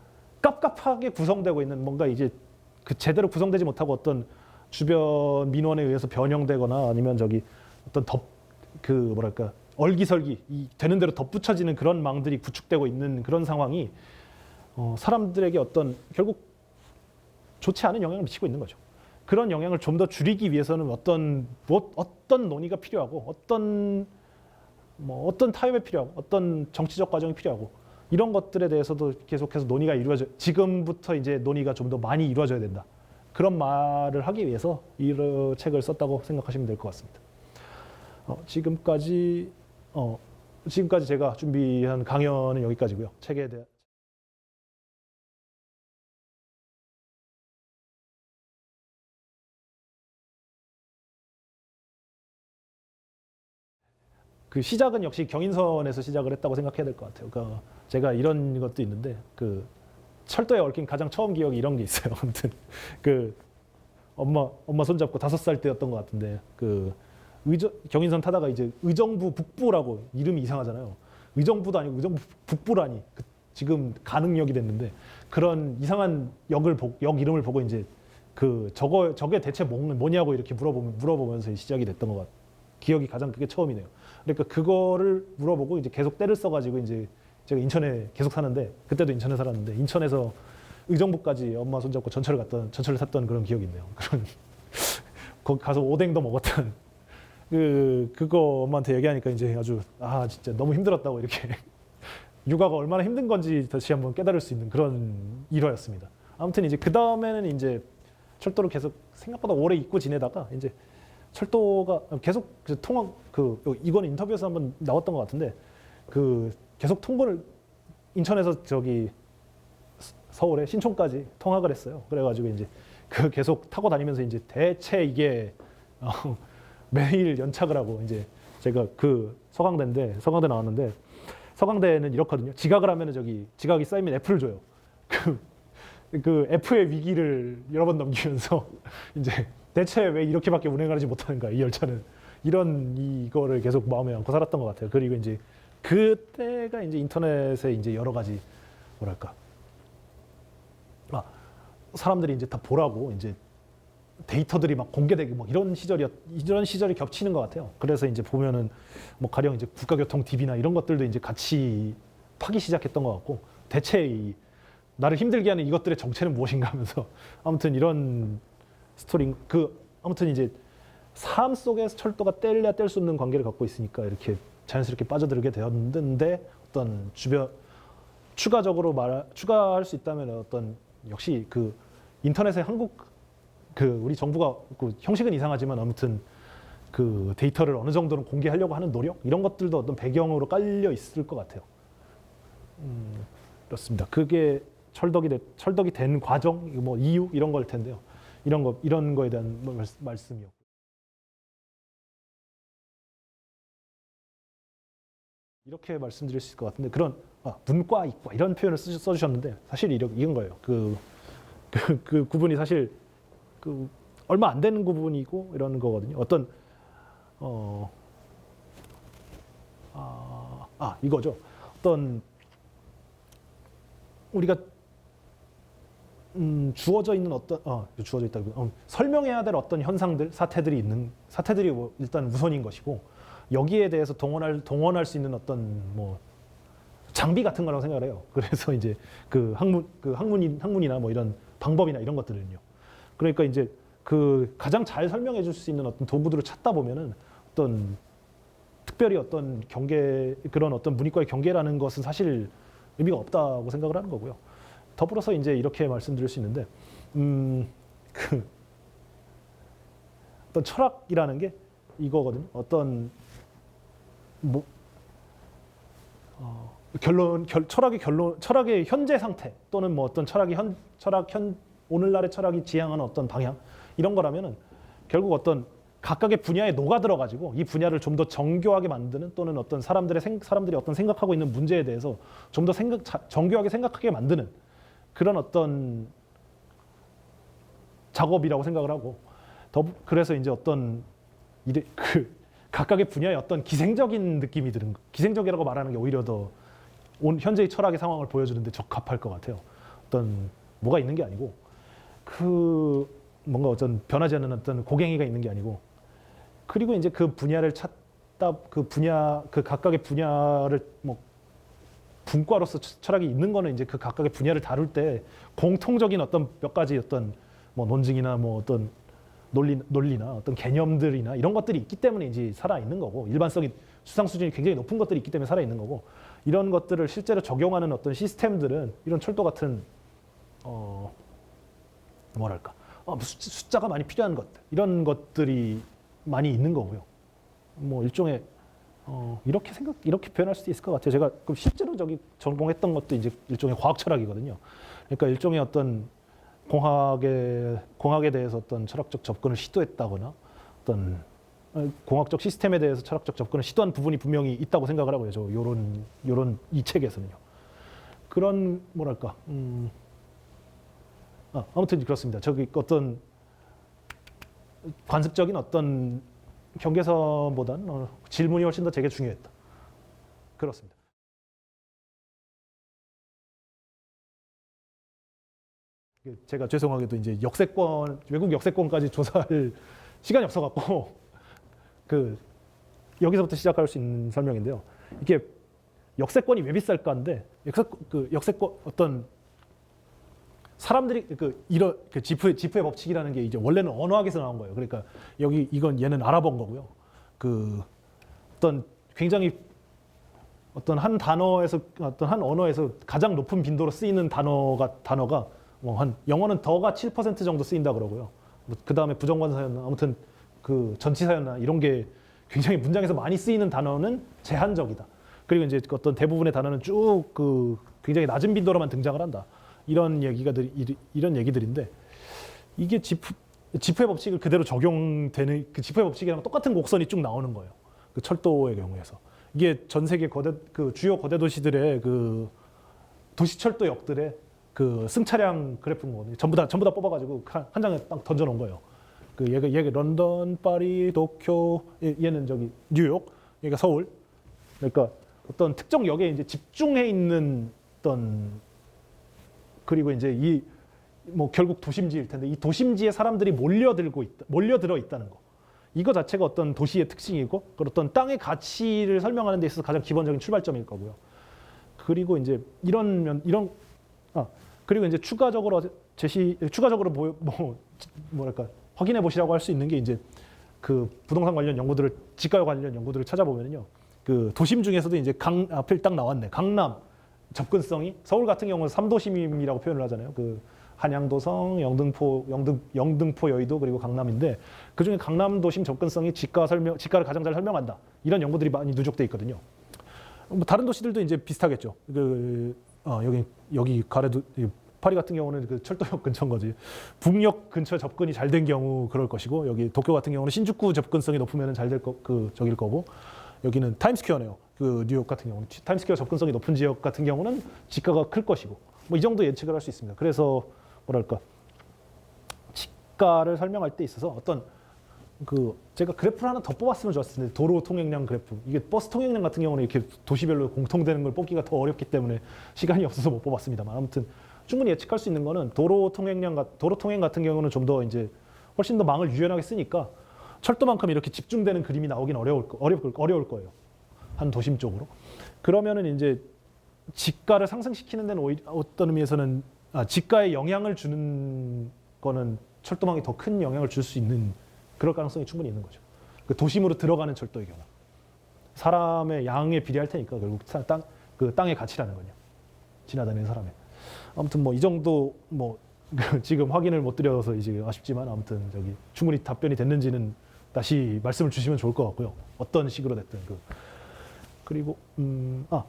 깝깝하게 구성되고 있는 뭔가 이제 그 제대로 구성되지 못하고 어떤 주변 민원에 의해서 변형되거나 아니면 저기 어떤 그 뭐랄까 얼기설기 되는 대로 덧붙여지는 그런 망들이 구축되고 있는 그런 상황이 사람들에게 어떤 결국 좋지 않은 영향을 미치고 있는 거죠. 그런 영향을 좀 더 줄이기 위해서는 어떤 논의가 필요하고 어떤 타협이 필요하고 어떤 정치적 과정이 필요하고 이런 것들에 대해서도 계속해서 논의가 지금부터 이제 논의가 좀 더 많이 이루어져야 된다. 그런 말을 하기 위해서 이 책을 썼다고 생각하시면 될 것 같습니다. 지금까지 제가 준비한 강연은 여기까지고요. 책에 대한 그 시작은 역시 경인선에서 시작을 했다고 생각해야 될 것 같아요. 그러니까 제가 이런 것도 있는데 그 철도에 얽힌 가장 처음 기억이 이런 게 있어요. 아무튼 그 엄마 손잡고 5살 때였던 것 같은데 그 경인선 타다가 이제 의정부 북부라고 이름이 이상하잖아요. 의정부도 아니고 의정부 북부라니 지금 가능역이 됐는데 그런 이상한 역 이름을 보고 이제 그 저게 대체 뭐냐고 이렇게 물어보면서 시작이 됐던 것 같아요. 기억이 가장 그게 처음이네요. 그러니까 그거를 물어보고 이제 계속 때를 써가지고 이제 제가 인천에 계속 사는데 그때도 인천에 살았는데 인천에서 의정부까지 엄마 손잡고 전철을 탔던 그런 기억이 있네요. 그런 거기 가서 오뎅도 먹었던 그거 엄마한테 얘기하니까 이제 아주 진짜 너무 힘들었다고 이렇게 육아가 얼마나 힘든 건지 다시 한번 깨달을 수 있는 그런 일화였습니다. 아무튼 이제 그 다음에는 이제 철도를 계속 생각보다 오래 잊고 지내다가 이제 철도가 계속 이건 인터뷰에서 한번 나왔던 것 같은데 그 계속 통근을 인천에서 저기 서울에 신촌까지 통학을 했어요. 그래가지고 이제 그 계속 타고 다니면서 이제 대체 이게 매일 연착을 하고 이제 제가 그 서강대 나왔는데 서강대는 이렇거든요. 지각을 하면은 지각이 쌓이면 F를 줘요. 그 F의 위기를 여러 번 넘기면서 이제 대체 왜 이렇게밖에 운행하지 못하는가 이 열차는 이거를 계속 마음에 안고 살았던 것 같아요. 그리고 이제 그때가 이제 인터넷에 이제 여러 가지 뭐랄까 사람들이 이제 다 보라고 이제 데이터들이 막 공개되고 뭐 이런 시절이 겹치는 것 같아요. 그래서 이제 보면은 뭐 가령 이제 국가교통 DB나 이런 것들도 이제 같이 파기 시작했던 것 같고 대체 나를 힘들게 하는 이것들의 정체는 무엇인가 하면서 아무튼 이런 스토리 아무튼 이제 삶 속에서 철도가 뗄래야 뗄 수 없는 관계를 갖고 있으니까 이렇게 자연스럽게 빠져들게 되었는데 어떤 주변 추가할 수 있다면 어떤 역시 그 인터넷에 한국 그 우리 정부가 그 형식은 이상하지만 아무튼 그 데이터를 어느 정도는 공개하려고 하는 노력 이런 것들도 어떤 배경으로 깔려 있을 것 같아요. 그렇습니다. 그게 철덕이 된 과정, 뭐 이유 이런 걸 텐데요. 이런 거에 대한 말씀이요. 이렇게 말씀드릴 수 있을 것 같은데 그런 문과, 이과 이런 표현을 써주셨는데 사실 이건 거예요. 그 구분이 사실 그 얼마 안 되는 구분이고 이런 거거든요. 어떤 이거죠. 어떤 우리가 주어져 있는 주어져 있다고 설명해야 될 어떤 현상들, 사태들이 뭐 일단 우선인 것이고 여기에 대해서 동원할 수 있는 어떤 뭐 장비 같은 거라고 생각을 해요. 그래서 이제 학문이나 뭐 이런 방법이나 이런 것들은요. 그러니까 이제 그 가장 잘 설명해 줄 수 있는 어떤 도구들을 찾다 보면은 어떤 특별히 어떤 그런 어떤 문이과의 경계라는 것은 사실 의미가 없다고 생각을 하는 거고요. 더불어서 이제 이렇게 말씀드릴 수 있는데, 어떤 철학이라는 게 이거거든요. 어떤 철학의 현재 상태 또는 뭐 어떤 오늘날의 철학이 지향하는 어떤 방향 이런 거라면은 결국 어떤 각각의 분야에 녹아들어 가지고 이 분야를 좀 더 정교하게 만드는 또는 어떤 사람들이 어떤 생각하고 있는 문제에 대해서 좀 더 정교하게 생각하게 만드는 그런 어떤 작업이라고 생각을 하고 그래서 이제 어떤 각각의 분야에 어떤 기생적인 느낌이 드는 기생적이라고 말하는 게 오히려 더 현재의 철학의 상황을 보여주는데 적합할 것 같아요. 어떤 뭐가 있는 게 아니고 뭔가 어떤 변하지 않는 어떤 고갱이가 있는 게 아니고 그리고 이제 그 분야를 찾다 그 각각의 분야를 뭐 분과로서 철학이 있는 거는 이제 그 각각의 분야를 다룰 때 공통적인 어떤 몇 가지 어떤 뭐 논증이나 뭐 어떤 논리나 어떤 개념들이나 이런 것들이 있기 때문에 이제 살아 있는 거고 일반성이 수상 수준이 굉장히 높은 것들이 있기 때문에 살아 있는 거고 이런 것들을 실제로 적용하는 어떤 시스템들은 이런 철도 같은 뭐랄까 숫자가 많이 필요한 것들 이런 것들이 많이 있는 거고요. 뭐 일종의 이렇게 표현할 수도 있을 것 같아요. 제가 그럼 실제로 전공했던 것도 이제 일종의 과학 철학이거든요. 그러니까 일종의 어떤 공학에 대해서 어떤 철학적 접근을 시도했다거나 어떤 공학적 시스템에 대해서 철학적 접근을 시도한 부분이 분명히 있다고 생각을 하고요. 요런 이 책에서는요. 그런 뭐랄까 아무튼 그렇습니다. 저기 어떤 관습적인 어떤 경계선보다는 질문이 훨씬 더 제게 중요했다. 그렇습니다. 제가 죄송하게도 이제 외국 역세권까지 조사할 시간이 없어갖고 여기서부터 시작할 수 있는 설명인데요. 이게 역세권이 왜 비쌀까인데 역세권 어떤 사람들이 지프의 법칙이라는 게 이제 원래는 언어학에서 나온 거예요. 그러니까 얘는 알아본 거고요. 어떤 굉장히 어떤 한 언어에서 가장 높은 빈도로 쓰이는 단어가 영어는 더가 7% 정도 쓰인다 그러고요. 그 다음에 부정관사였나 아무튼 전치사였나 이런 게 굉장히 문장에서 많이 쓰이는 단어는 제한적이다. 그리고 이제 어떤 대부분의 단어는 쭉 굉장히 낮은 빈도로만 등장을 한다. 이런 얘기들인데 이게 지프의 법칙을 그대로 적용되는 지프의 법칙이랑 똑같은 곡선이 쭉 나오는 거예요. 철도의 경우에서 이게 전 세계 주요 거대 도시들의 도시철도역들의 승차량 그래프인 거거든요. 전부 다 뽑아가지고 한 장에 딱 던져놓은 거예요. 얘가 런던, 파리, 도쿄, 얘는 저기 뉴욕, 얘가 서울. 그러니까 어떤 특정 역에 이제 집중해 있는 어떤 그리고 이제 결국 도심지일 텐데 이 도심지에 사람들이 몰려들어 있다는 거. 이거 자체가 어떤 도시의 특징이고 어떤 땅의 가치를 설명하는 데 있어서 가장 기본적인 출발점일 거고요. 그리고 이제 그리고 이제 추가적으로 뭐랄까 확인해 보시라고 할 수 있는 게 이제 부동산 관련 연구들을 지가요 관련 연구들을 찾아보면요. 도심 중에서도 이제 앞에 딱 나왔네. 강남 접근성이 서울 같은 경우는 3도심이라고 표현을 하잖아요. 그 한양도성, 영등포, 여의도 그리고 강남인데 그 중에 강남 도심 접근성이 지가를 가장 잘 설명한다. 이런 연구들이 많이 누적돼 있거든요. 뭐 다른 도시들도 이제 비슷하겠죠. 여기 가래도 파리 같은 경우는 그 철도역 근처인 거지. 북역 근처 접근이 잘 된 경우 그럴 것이고 여기 도쿄 같은 경우는 신주쿠 접근성이 높으면 잘 될 저길 거고 여기는 타임스퀘어네요. 그 뉴욕 같은 경우는 타임스퀘어 접근성이 높은 지역 같은 경우는 지가가 클 것이고 뭐 이 정도 예측을 할 수 있습니다. 그래서 뭐랄까 지가를 설명할 때 있어서 어떤 제가 그래프를 하나 더 뽑았으면 좋았을 텐데 도로 통행량 그래프 이게 버스 통행량 같은 경우는 이렇게 도시별로 공통되는 걸 뽑기가 더 어렵기 때문에 시간이 없어서 못 뽑았습니다만 아무튼 충분히 예측할 수 있는 거는 도로 통행 같은 경우는 좀 더 이제 훨씬 더 망을 유연하게 쓰니까 철도만큼 이렇게 집중되는 그림이 나오긴 어려울 거예요. 한 도심 쪽으로. 그러면은 이제 지가를 상승시키는 데는 오히려 어떤 의미에서는 지가에 영향을 주는 거는 철도망이 더 큰 영향을 줄 수 있는 그럴 가능성이 충분히 있는 거죠. 그 도심으로 들어가는 철도의 경우 사람의 양에 비례할 테니까 결국 땅의 가치라는 거요. 지나다니는 사람의. 아무튼 뭐 이 정도 뭐 지금 확인을 못 드려서 이제 아쉽지만 아무튼 충분히 답변이 됐는지는 다시 말씀을 주시면 좋을 것 같고요. 어떤 식으로 됐든 그리고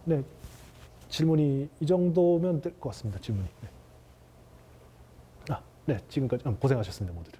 네. 질문이 이 정도면 될 것 같습니다. 질문이. 네. 네. 지금까지 고생하셨습니다, 모두들.